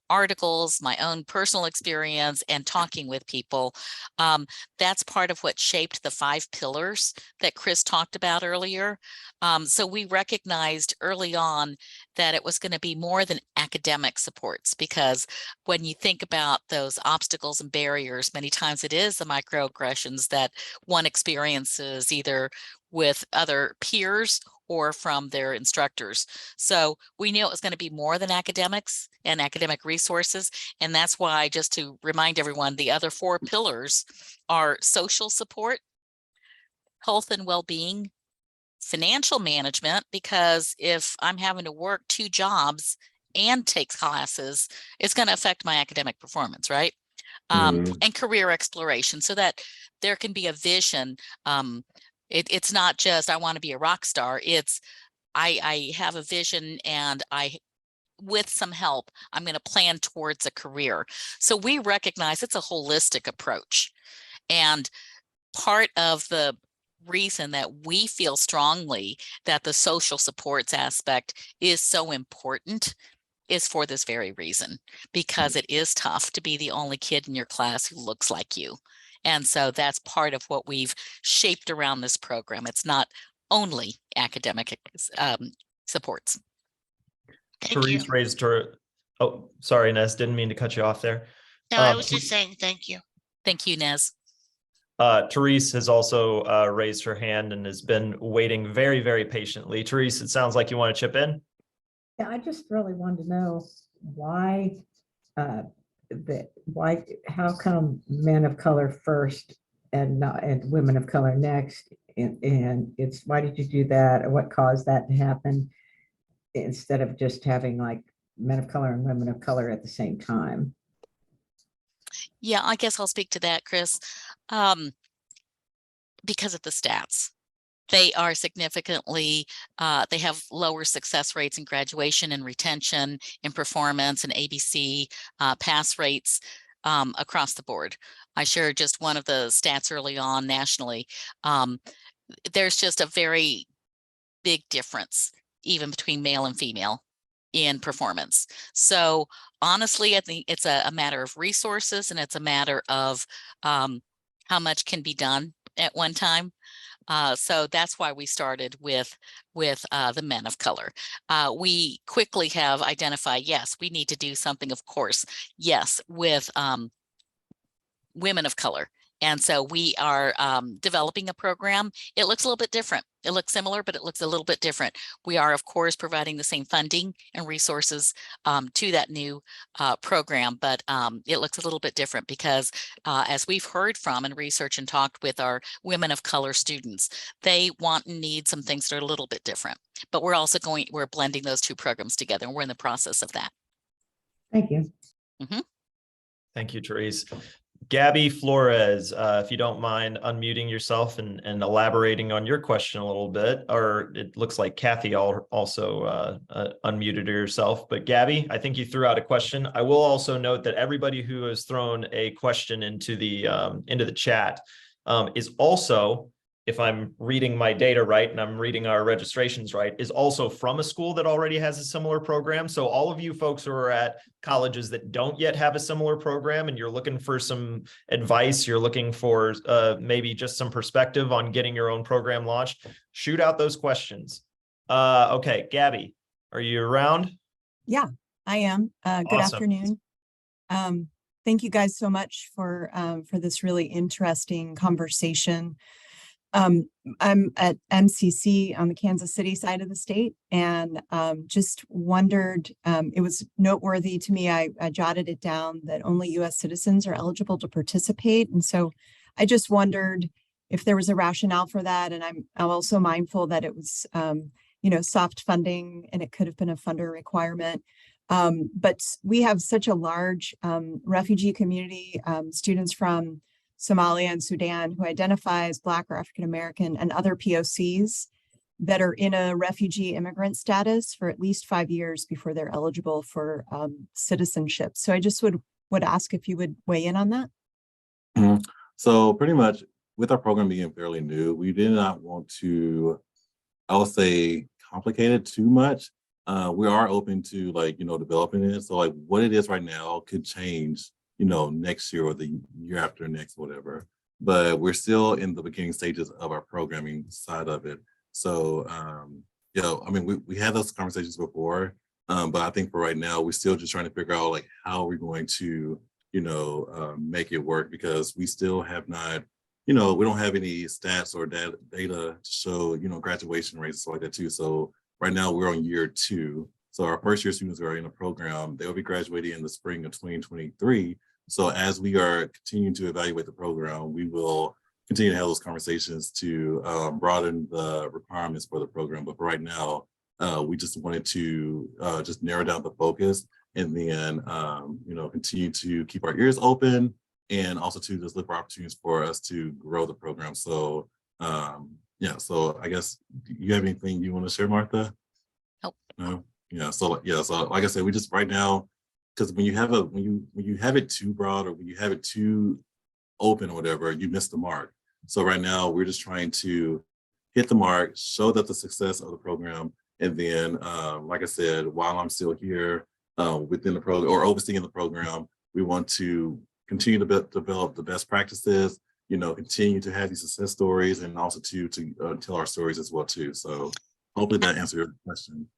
S1: articles, my own personal experience, and talking with people, that's part of what shaped the 5 pillars that Chris talked about earlier. So we recognized early on that it was going to be more than academic supports, because when you think about those obstacles and barriers, many times it is the microaggressions that one experiences either with other peers or from their instructors. So we knew it was going to be more than academics and academic resources. And that's why, just to remind everyone, the other 4 pillars are social support, health and well-being, financial management, because if I'm having to work 2 jobs and take classes, it's going to affect my academic performance, right? And career exploration, so that there can be a vision. It's not just I want to be a rock star. It's I have a vision, and with some help, I'm going to plan towards a career. So we recognize it's a holistic approach. And part of the reason that we feel strongly that the social supports aspect is so important is for this very reason, because it is tough to be the only kid in your class who looks like you. And so that's part of what we've shaped around this program. It's not only academic supports.
S8: Thank you.
S2: Therese raised her. Oh, sorry, Nez, didn't mean to cut you off there.
S8: No, I was just saying thank you.
S1: Thank you, Nez.
S2: Therese has also raised her hand and has been waiting very, very patiently. Therese, it sounds like you want to chip in.
S9: Yeah, I just really wanted to know why, how come men of color first and women of color next, and it's why did you do that, or what caused that to happen, instead of just having like men of color and women of color at the same time?
S1: Yeah, I guess I'll speak to that, Chris. Because of the stats. They are significantly, they have lower success rates in graduation and retention, in performance and ABC pass rates across the board. I shared just one of the stats early on nationally. There's just a very big difference even between male and female in performance. So honestly, I think it's a matter of resources, and it's a matter of how much can be done at one time. So that's why we started with the men of color. We quickly have identified, yes, we need to do something, of course, yes, with women of color. And so we are developing a program. It looks a little bit different. It looks similar, but it looks a little bit different. We are, of course, providing the same funding and resources to that new program, but it looks a little bit different because as we've heard from and researched and talked with our women of color students, they want and need some things that are a little bit different. But we're also we're blending those 2 programs together, and we're in the process of that.
S9: Thank you.
S1: Mm-hmm.
S2: Thank you, Therese. Gabby Flores, if you don't mind unmuting yourself and elaborating on your question a little bit, or it looks like Kathy also unmuted herself. But Gabby, I think you threw out a question. I will also note that everybody who has thrown a question into the chat is also, if I'm reading my data right and I'm reading our registrations right, is also from a school that already has a similar program. So all of you folks who are at colleges that don't yet have a similar program and you're looking for some advice, you're looking for maybe just some perspective on getting your own program launched, shoot out those questions. Okay, Gabby, are you around?
S10: Yeah, I am. Good
S2: Awesome.
S10: afternoon. Thank you guys so much for this really interesting conversation. I'm at MCC on the Kansas City side of the state, and just wondered, it was noteworthy to me, I jotted it down, that only U.S. citizens are eligible to participate. And so I just wondered if there was a rationale for that. And I'm also mindful that it was, soft funding, and it could have been a funder requirement. But we have such a large refugee community, students from Somalia and Sudan who identify as Black or African American, and other POCs that are in a refugee immigrant status for at least 5 years before they're eligible for citizenship. So I just would ask if you would weigh in on that.
S3: So pretty much with our program being fairly new, we did not want to, I would say, complicate it too much. We are open to developing it. So like what it is right now could change, next year or the year after next, whatever. But we're still in the beginning stages of our programming side of it. So, I mean, we had those conversations before, but I think for right now, we're still just trying to figure out like how we're going to, make it work, because we still have not, we don't have any stats or data to show, graduation rates and stuff like that too. So right now we're on year 2. So our first year students are in the program. They'll be graduating in the spring of 2023. So as we are continuing to evaluate the program, we will continue to have those conversations to broaden the requirements for the program. But for right now, we just wanted to just narrow down the focus, and then continue to keep our ears open, and also to just look for opportunities for us to grow the program. So so I guess, do you have anything you want to share, Martha?
S1: Nope.
S3: No. So like I said, we just right now, because when you have when you have it too broad, or when you have it too open or whatever, you miss the mark. So right now we're just trying to hit the mark, show that the success of the program, and then like I said, while I'm still here within the program or overseeing the program, we want to continue to develop the best practices, continue to have these success stories, and also to tell our stories as well too. So hopefully that answered your question.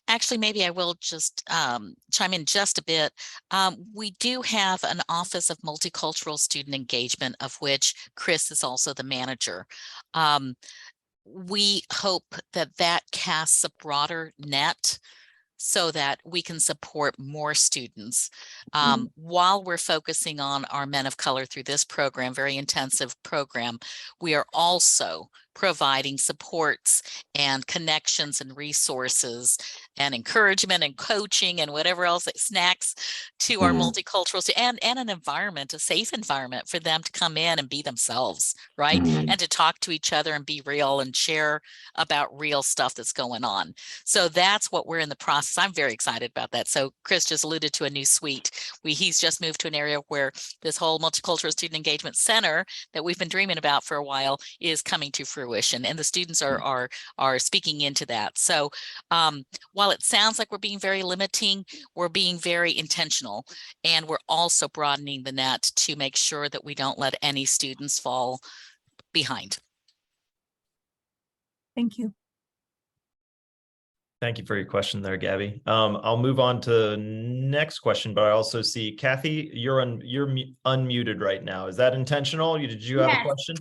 S1: Actually, maybe I will just chime in just a bit. We do have an Office of Multicultural Student Engagement, of which Chris is also the manager. We hope that that casts a broader net so that we can support more students. While we're focusing on our men of color through this program, very intensive program, we are also providing supports and connections and resources and encouragement and coaching and whatever else, snacks to our multicultural and an environment, a safe environment for them to come in and be themselves, right? And to talk to each other and be real and share about real stuff that's going on. So that's what we're in the process. I'm very excited about that. So Chris just alluded to a new suite. He's just moved to an area where this whole Multicultural Student Engagement Center that we've been dreaming about for a while is coming to fruition, and the students are speaking into that. So while it sounds like we're being very limiting, we're being very intentional, and we're also broadening the net to make sure that we don't let any students fall behind.
S10: Thank you.
S2: Thank you for your question there, Gabby. I'll move on to next question, but I also see Kathy, you're unmuted right now. Is that intentional? Did you have a question?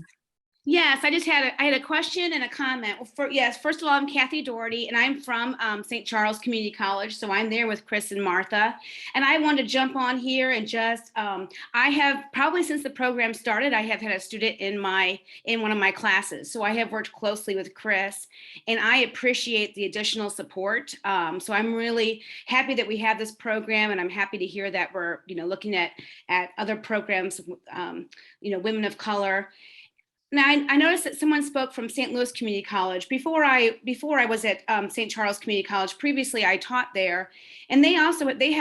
S11: Yes, I had a question and a comment. First of all, I'm Kathy Doherty, and I'm from St. Charles Community College, so I'm there with Chris and Martha. And I wanted to jump on here and just, I have probably since the program started, I have had a student in one of my classes. So I have worked closely with Chris, and I appreciate the additional support. So I'm really happy that we have this program, and I'm happy to hear that we're, looking at other programs, women of color. Now, I noticed that someone spoke from St. Louis Community College. Before I was at St. Charles Community College, previously I taught there, and they have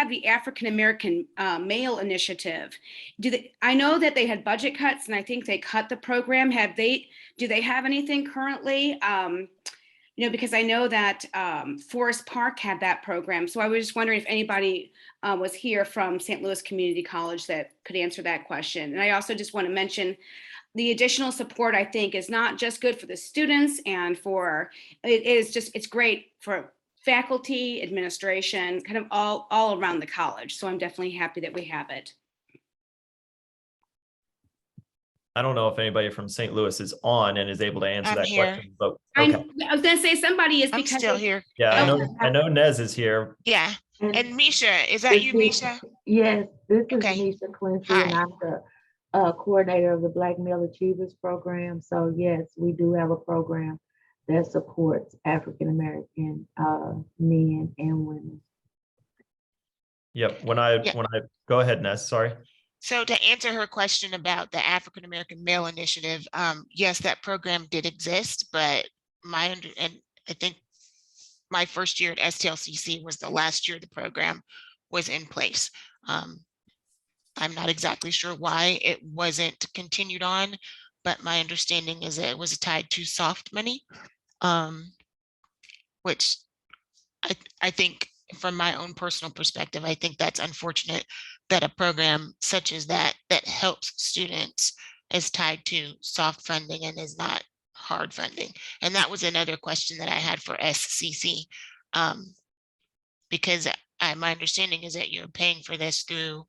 S11: the African American Male Initiative. I know that they had budget cuts, and I think they cut the program. Do they have anything currently? Because I know that Forest Park had that program. So I was just wondering if anybody was here from St. Louis Community College that could answer that question. And I also just want to mention the additional support, I think, is not just good for the students and it's great for faculty, administration, kind of all around the college. So I'm definitely happy that we have it.
S2: I don't know if anybody from St. Louis is on and is able to answer that question, but
S11: okay. I was going to say somebody is because
S8: I'm still here.
S2: Yeah, I know Nez is here.
S8: Yeah. And Misha, is that you, Misha?
S12: Yes, this is
S8: Okay.
S12: Misha Quincy,
S8: Hi.
S12: and I'm the coordinator of the Black Male Achievers Program. So yes, we do have a program that supports African American men and women.
S2: Yep. When I go ahead, Nez. Sorry.
S8: So to answer her question about the African American Male Initiative, yes, that program did exist, but and I think my first year at STLCC was the last year the program was in place. I'm not exactly sure why it wasn't continued on, but my understanding is that it was tied to soft money, which I think from my own personal perspective, I think that's unfortunate that a program such as that helps students is tied to soft funding and is not hard funding. And that was another question that I had for SCC, because my understanding is that you're paying for this through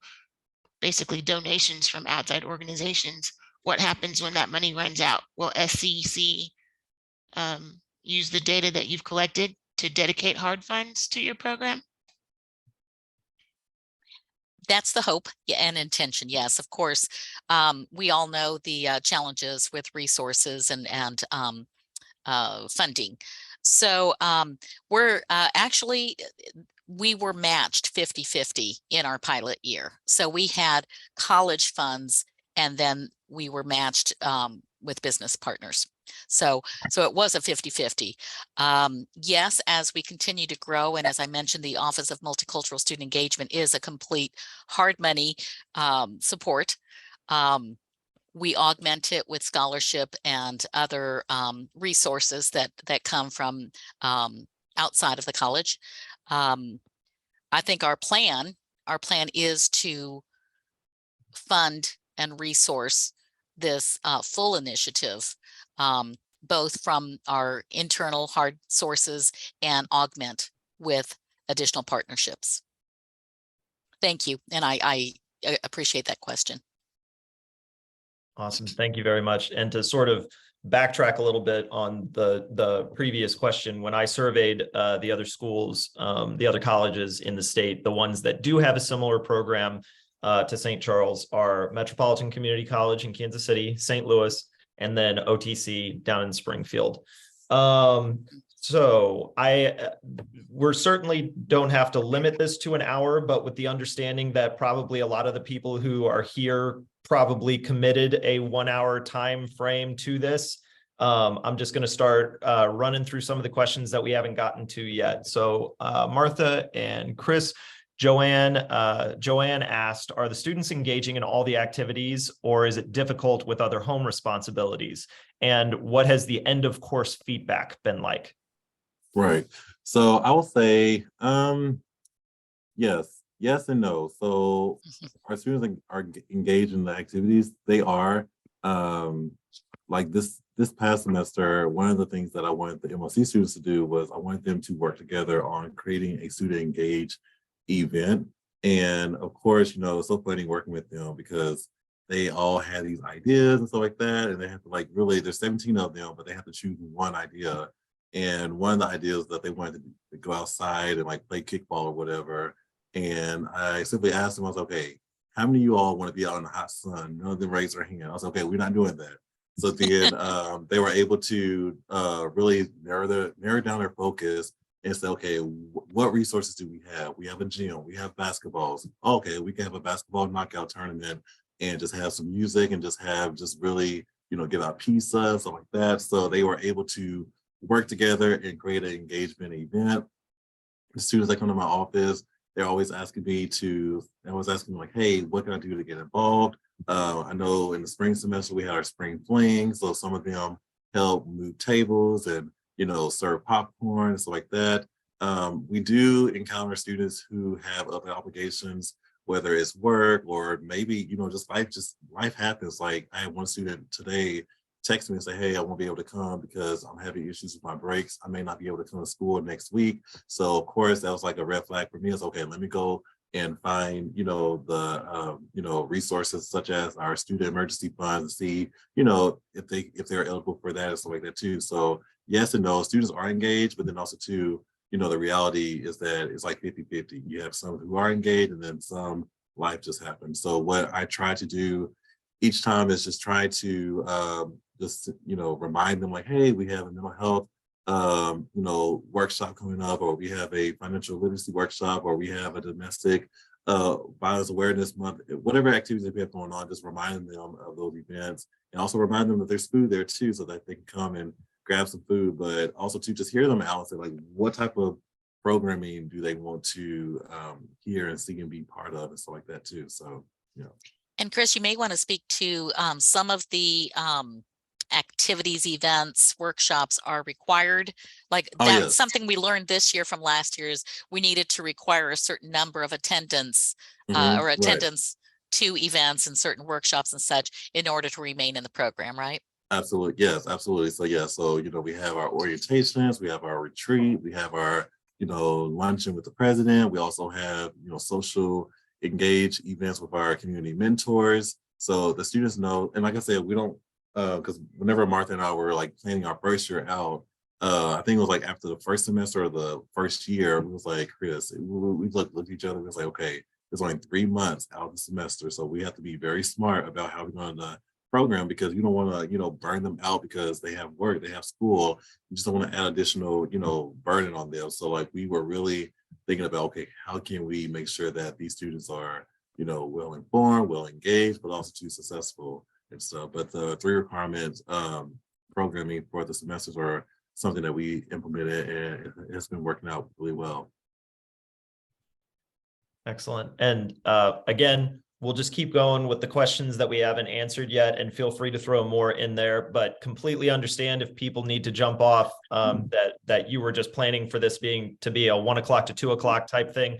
S8: basically donations from outside organizations. What happens when that money runs out? Will SCC use the data that you've collected to dedicate hard funds to your program?
S1: That's the hope and intention. Yes, of course. We all know the challenges with resources and funding. So we're actually, we were matched 50-50 in our pilot year. So we had college funds and then we were matched with business partners. So it was a 50-50. Yes, as we continue to grow, and as I mentioned, the Office of Multicultural Student Engagement is a complete hard money support. We augment it with scholarship and other resources that come from outside of the college. I think our plan is to fund and resource this full initiative, both from our internal hard sources and augment with additional partnerships. Thank you. And I appreciate that question.
S2: Awesome. Thank you very much. And to sort of backtrack a little bit on the previous question, when I surveyed the other schools, the other colleges in the state, the ones that do have a similar program to St. Charles are Metropolitan Community College in Kansas City, St. Louis, and then OTC down in Springfield. So we're certainly don't have to limit this to an hour, but with the understanding that probably a lot of the people who are here probably committed a 1 hour time frame to this. I'm just going to start running through some of the questions that we haven't gotten to yet. So Martha and Chris, Joanne asked, are the students engaging in all the activities or is it difficult with other home responsibilities? And what has the end of course feedback been like?
S3: Right. So I will say, yes and no. So our students are engaged in the activities. They are, like this past semester, one of the things that I wanted the MLC students to do was I wanted them to work together on creating a student engaged event. And of course, you know, it's so funny working with them because they all had these ideas and stuff like that. And they have to like really, there's 17 of them, but they have to choose one idea. And one of the ideas that they wanted to go outside and like play kickball or whatever. And I simply asked them, I was like, okay, how many of you all want to be out in the hot sun? None of them raised their hand. I was like, okay, we're not doing that. So then they were able to really narrow down their focus and say, okay, what resources do we have? We have a gym, we have basketballs. Okay, we can have a basketball knockout tournament and just have some music and just really, you know, give out pizza and stuff like that. So they were able to work together and create an engagement event. As soon as they come to my office, they're always asking me like, hey, what can I do to get involved? I know in the spring semester, we had our spring fling. So some of them help move tables and, you know, serve popcorn and stuff like that. We do encounter students who have other obligations, whether it's work or maybe, you know, just life happens. Like I had one student today text me and say, hey, I won't be able to come because I'm having issues with my breaks. I may not be able to come to school next week. So of course that was like a red flag for me. It's okay, let me go and find, you know, the, you know, resources such as our student emergency fund to see, you know, if they're eligible for that and stuff like that too. So yes and no, students are engaged, but then also too, you know, the reality is that it's like 50-50. You have some who are engaged and then some life just happens. So what I try to do each time is just try to just, you know, remind them like, hey, we have a mental health, you know, workshop coming up, or we have a financial literacy workshop, or we have a domestic violence awareness month, whatever activities that we have going on, just reminding them of those events and also remind them that there's food there too, so that they can come and grab some food, but also to just hear them out and say like, what type of programming do they want to hear and see and be part of and stuff like that too. So, you know.
S1: And Chris, you may want to speak to some of the activities, events, workshops are required? Like
S3: Oh,
S1: that's
S3: yes.
S1: something we learned this year from last year is we needed to require a certain number of attendance or
S3: Right.
S1: attendance to events and certain workshops and such in order to remain in the program, right?
S3: Absolutely. Yes, absolutely. So yeah, so we have our orientations, we have our retreat, we have our, luncheon with the president. We also have, social engage events with our community mentors. So the students know, and like I said, we don't because whenever Martha and I were like planning our first year out, I think it was like after the first semester or the first year, we was like, Chris, we looked at each other, we was like, okay, there's only 3 months out of the semester. So we have to be very smart about how we're going to program because you don't want to burn them out because they have work, they have school. You just don't want to add additional burden on them. So like we were really thinking about, okay, how can we make sure that these students are well informed, well engaged, but also too successful and stuff. But the 3 requirements programming for the semesters are something that we implemented and it has been working out really well.
S2: Excellent. And again, we'll just keep going with the questions that we haven't answered yet, and feel free to throw more in there, but completely understand if people need to jump off that you were just planning for this to be a 1 o'clock to 2 o'clock type thing.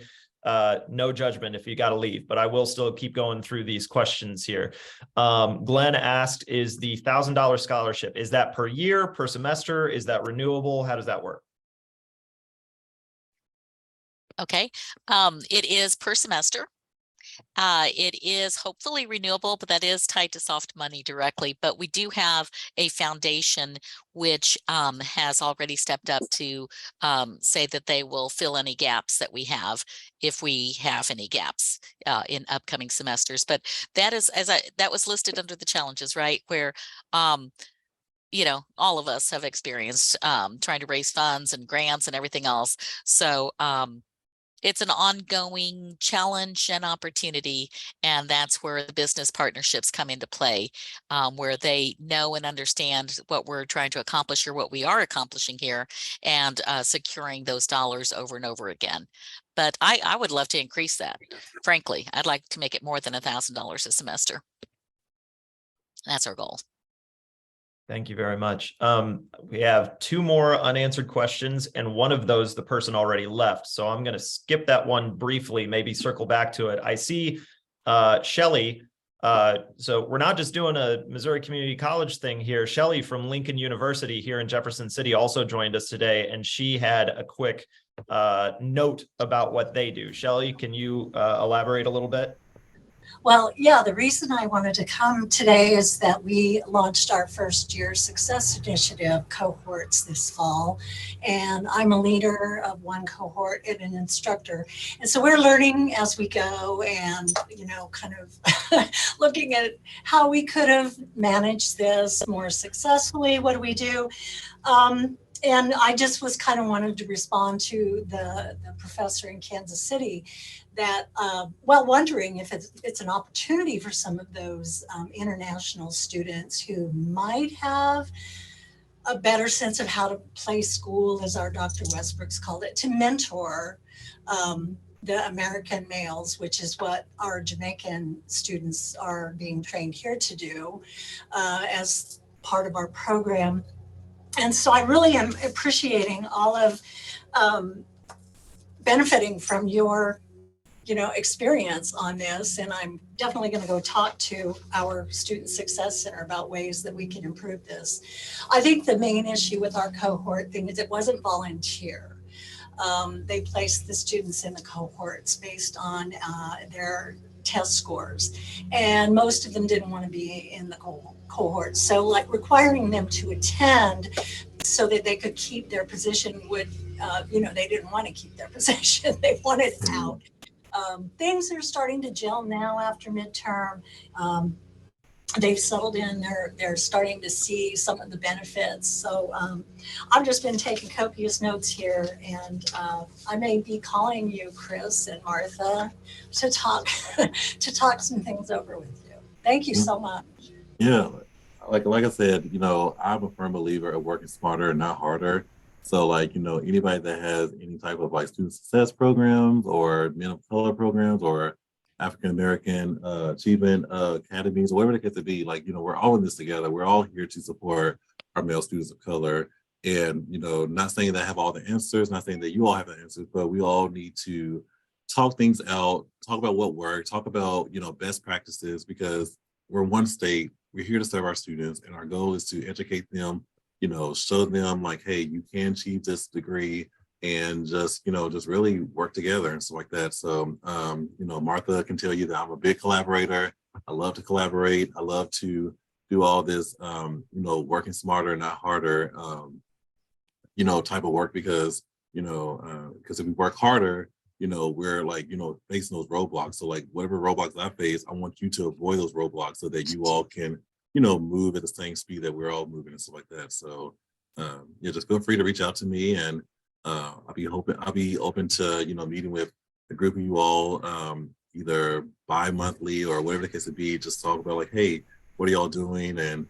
S2: No judgment if you got to leave, but I will still keep going through these questions here. Glenn asked, is the $1,000 scholarship, is that per year, per semester? Is that renewable? How does that work?
S1: Okay, it is per semester. It is hopefully renewable, but that is tied to soft money directly. But we do have a foundation which has already stepped up to say that they will fill any gaps that we have if we have any gaps in upcoming semesters. But that is that was listed under the challenges, right? Where all of us have experienced trying to raise funds and grants and everything else. So it's an ongoing challenge and opportunity, and that's where the business partnerships come into play, where they know and understand what we're trying to accomplish or what we are accomplishing here, and securing those dollars over and over again. But I would love to increase that. Frankly, I'd like to make it more than $1,000 a semester. That's our goal.
S2: Thank you very much. We have 2 more unanswered questions, and one of those the person already left. So I'm going to skip that one briefly, maybe circle back to it. I see Shelly. So we're not just doing a Missouri Community College thing here. Shelly from Lincoln University here in Jefferson City also joined us today, and she had a quick note about what they do. Shelly, can you elaborate a little bit?
S13: Well, yeah, the reason I wanted to come today is that we launched our first year success initiative cohorts this fall, and I'm a leader of one cohort and an instructor. And so we're learning as we go and, kind of looking at how we could have managed this more successfully. What do we do? And I just was kind of wanted to respond to the professor in Kansas City that, wondering if it's an opportunity for some of those international students who might have a better sense of how to play school, as our Dr. Westbrook's called it, to mentor the American males, which is what our Jamaican students are being trained here to do as part of our program. And so I really am appreciating all of benefiting from your experience on this. And I'm definitely going to go talk to our Student Success Center about ways that we can improve this. I think the main issue with our cohort thing is it wasn't volunteer. They placed the students in the cohorts based on their test scores, and most of them didn't want to be in the cohort. So like requiring them to attend so that they could keep their position would, they didn't want to keep their position. They wanted out. Things are starting to gel now after midterm. They've settled in, they're starting to see some of the benefits. So I've just been taking copious notes here, and I may be calling you, Chris and Martha, to talk some things over with you. Thank you so much.
S3: Yeah, like I said, I'm a firm believer of working smarter, not harder. So anybody that has any type of student success programs or men of color programs or African American Achievement Academies, or whatever the case to be. Like, we're all in this together. We're all here to support our male students of color. And, not saying that I have all the answers, not saying that you all have the answers, but we all need to talk things out, talk about what worked, talk about, best practices, because we're one state, we're here to serve our students, and our goal is to educate them, show them like, hey, you can achieve this degree, and just really work together and stuff like that. So, Martha can tell you that I'm a big collaborator. I love to collaborate. I love to do all this, working smarter, not harder, type of work, because if we work harder, we're like, facing those roadblocks. So like whatever roadblocks I face, I want you to avoid those roadblocks so that you all can, move at the same speed that we're all moving and stuff like that. So just feel free to reach out to me, and I'll be open to, meeting with a group of you all, either bi-monthly or whatever the case would be. Just talk about like, hey, what are y'all doing? And,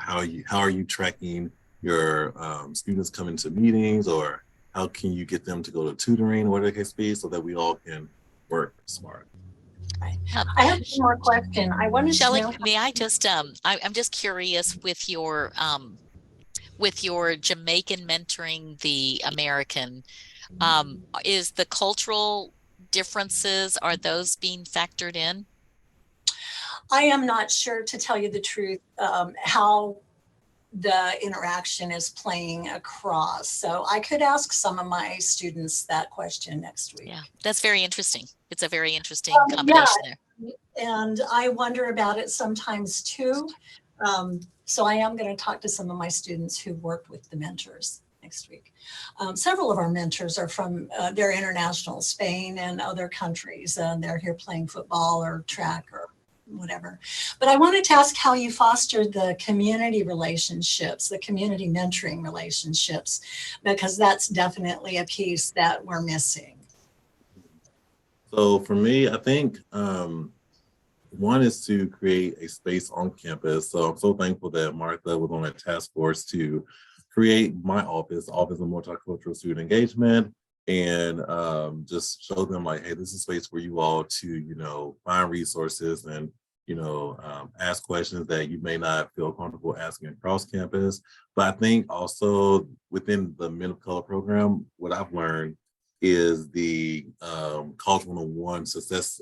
S3: how are you tracking your students coming to meetings, or how can you get them to go to tutoring, whatever the case be, so that we all can work smart.
S13: I have one more question. I wanted
S1: Shelley,
S13: to know.
S1: may I just, I'm just curious with your Jamaican mentoring the American, is the cultural differences, are those being factored in?
S13: I am not sure, to tell you the truth, how the interaction is playing across. So I could ask some of my students that question next week.
S1: Yeah, that's very interesting. It's a very interesting combination there.
S13: And I wonder about it sometimes too. So I am going to talk to some of my students who worked with the mentors next week. Several of our mentors are from, they're international, Spain and other countries, and they're here playing football or track or whatever. But I wanted to ask how you fostered the community relationships, the community mentoring relationships, because that's definitely a piece that we're missing.
S3: So for me, I think one is to create a space on campus. So I'm so thankful that Martha was on that task force to create my office, Office of Multicultural Student Engagement, and just show them like, hey, this is a space for you all to, find resources and, ask questions that you may not feel comfortable asking across campus. But I think also within the Men of Color program, what I've learned is the College 101 success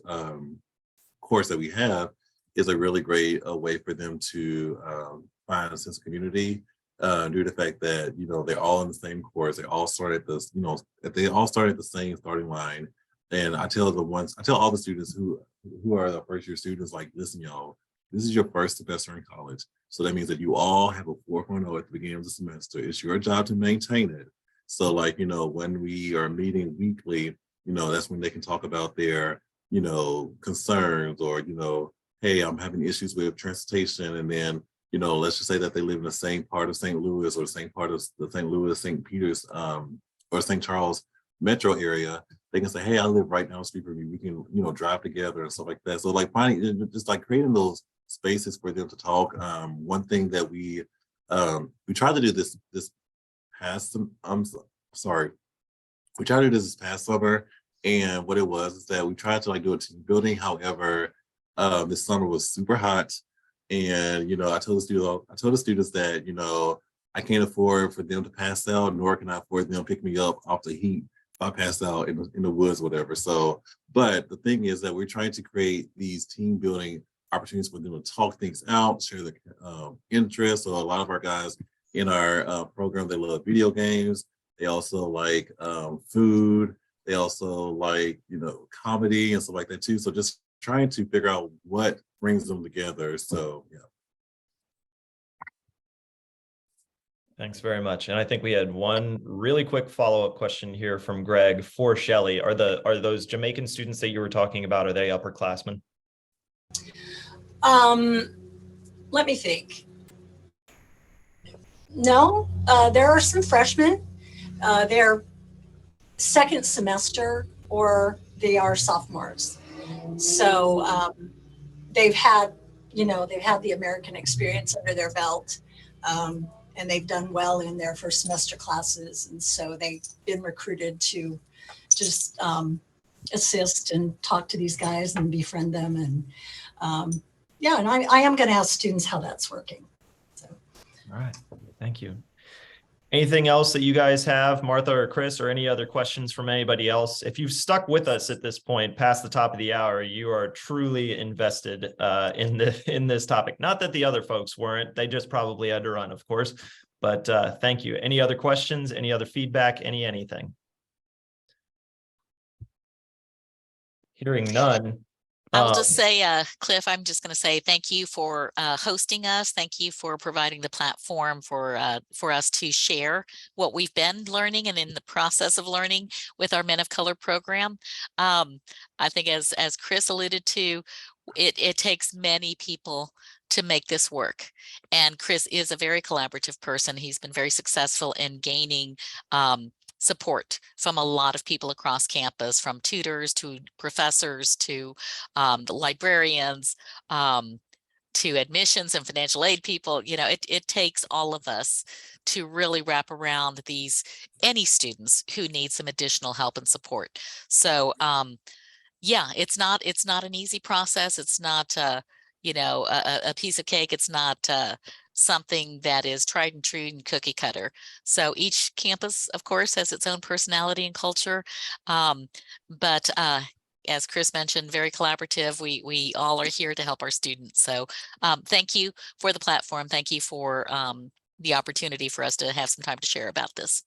S3: course that we have is a really great way for them to find a sense of community, due to the fact that, they're all in the same course. They all start at this, they all start at the same starting line. And I tell all the students who are the first year students, like, listen, y'all, this is your first semester in college. So that means that you all have a 4.0 at the beginning of the semester. It's your job to maintain it. So like, when we are meeting weekly, that's when they can talk about their, concerns, or, hey, I'm having issues with transportation. And then, let's just say that they live in the same part of St. Louis, or the same part of the St. Louis, St. Peter's, or St. Charles metro area. They can say, hey, I live right down the street from you. We can, drive together and stuff like that. So like finding, just like creating those spaces for them to talk. One thing that we tried to do this past, we tried to do this past summer. And what it was is that we tried to like do a team building. However, this summer was super hot. And, I told the students that, I can't afford for them to pass out, nor can I afford them to pick me up off the heat if I pass out in the woods, whatever. So, but the thing is that we're trying to create these team building opportunities for them to talk things out, share their interests. So a lot of our guys in our program, they love video games. They also like food. They also like, comedy and stuff like that too. So just trying to figure out what brings them together. So, yeah.
S2: Thanks very much. And I think we had one really quick follow-up question here from Greg for Shelley. Are those Jamaican students that you were talking about, are they upperclassmen?
S13: Let me think. No, there are some freshmen. They're second semester, or they are sophomores. So they've had the American experience under their belt. And they've done well in their first semester classes. And so they've been recruited to just assist and talk to these guys and befriend them. And yeah, and I am going to ask students how that's working. So.
S2: All right, thank you. Anything else that you guys have, Martha or Chris, or any other questions from anybody else? If you've stuck with us at this point, past the top of the hour, you are truly invested in this topic. Not that the other folks weren't; they just probably had to run, of course. But thank you. Any other questions? Any other feedback? Anything? Hearing none.
S1: I will just say, Cliff, I'm just going to say thank you for hosting us. Thank you for providing the platform for us to share what we've been learning and in the process of learning with our Men of Color program. I think as Chris alluded to, it takes many people to make this work. And Chris is a very collaborative person. He's been very successful in gaining support from a lot of people across campus, from tutors to professors to the librarians, to admissions and financial aid people. You know, it takes all of us to really wrap around any students who need some additional help and support. So yeah, it's not an easy process. It's not a piece of cake. It's not something that is tried and true and cookie cutter. So each campus, of course, has its own personality and culture. But as Chris mentioned, very collaborative. We all are here to help our students. So thank you for the platform. Thank you for the opportunity for us to have some time to share about this.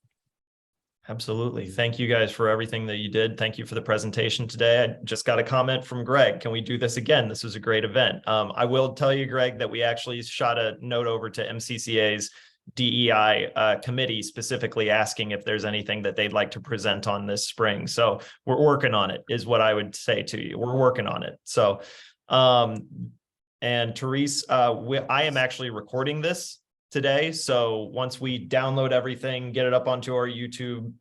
S2: Absolutely. Thank you guys for everything that you did. Thank you for the presentation today. I just got a comment from Greg. Can we do this again? This was a great event. I will tell you, Greg, that we actually shot a note over to MCCA's DEI committee, specifically asking if there's anything that they'd like to present on this spring. So we're working on it, is what I would say to you. We're working on it. So, and Therese, I am actually recording this today. So once we download everything, get it up onto our YouTube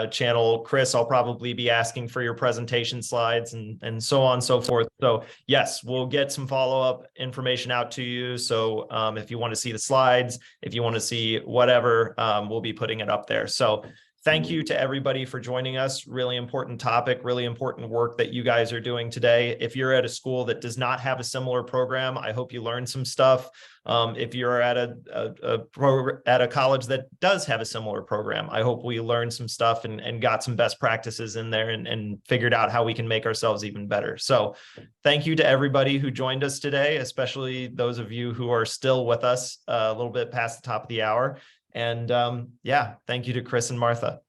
S2: channel, Chris, I'll probably be asking for your presentation slides and so on and so forth. So yes, we'll get some follow-up information out to you. So if you want to see the slides, if you want to see whatever, we'll be putting it up there. So thank you to everybody for joining us. Really important topic, really important work that you guys are doing today. If you're at a school that does not have a similar program, I hope you learned some stuff. If you're at a college that does have a similar program, I hope we learned some stuff and got some best practices in there and figured out how we can make ourselves even better. So thank you to everybody who joined us today, especially those of you who are still with us a little bit past the top of the hour. And yeah, thank you to Chris and Martha.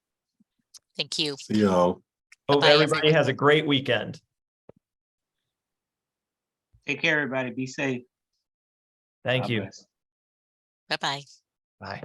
S1: Thank you.
S3: See y'all.
S2: Hope
S1: Bye-bye,
S2: everybody
S1: everyone.
S2: has a great weekend.
S14: Take care, everybody. Be safe.
S2: Thank
S14: God
S2: you.
S14: bless.
S1: Bye-bye.
S2: Bye.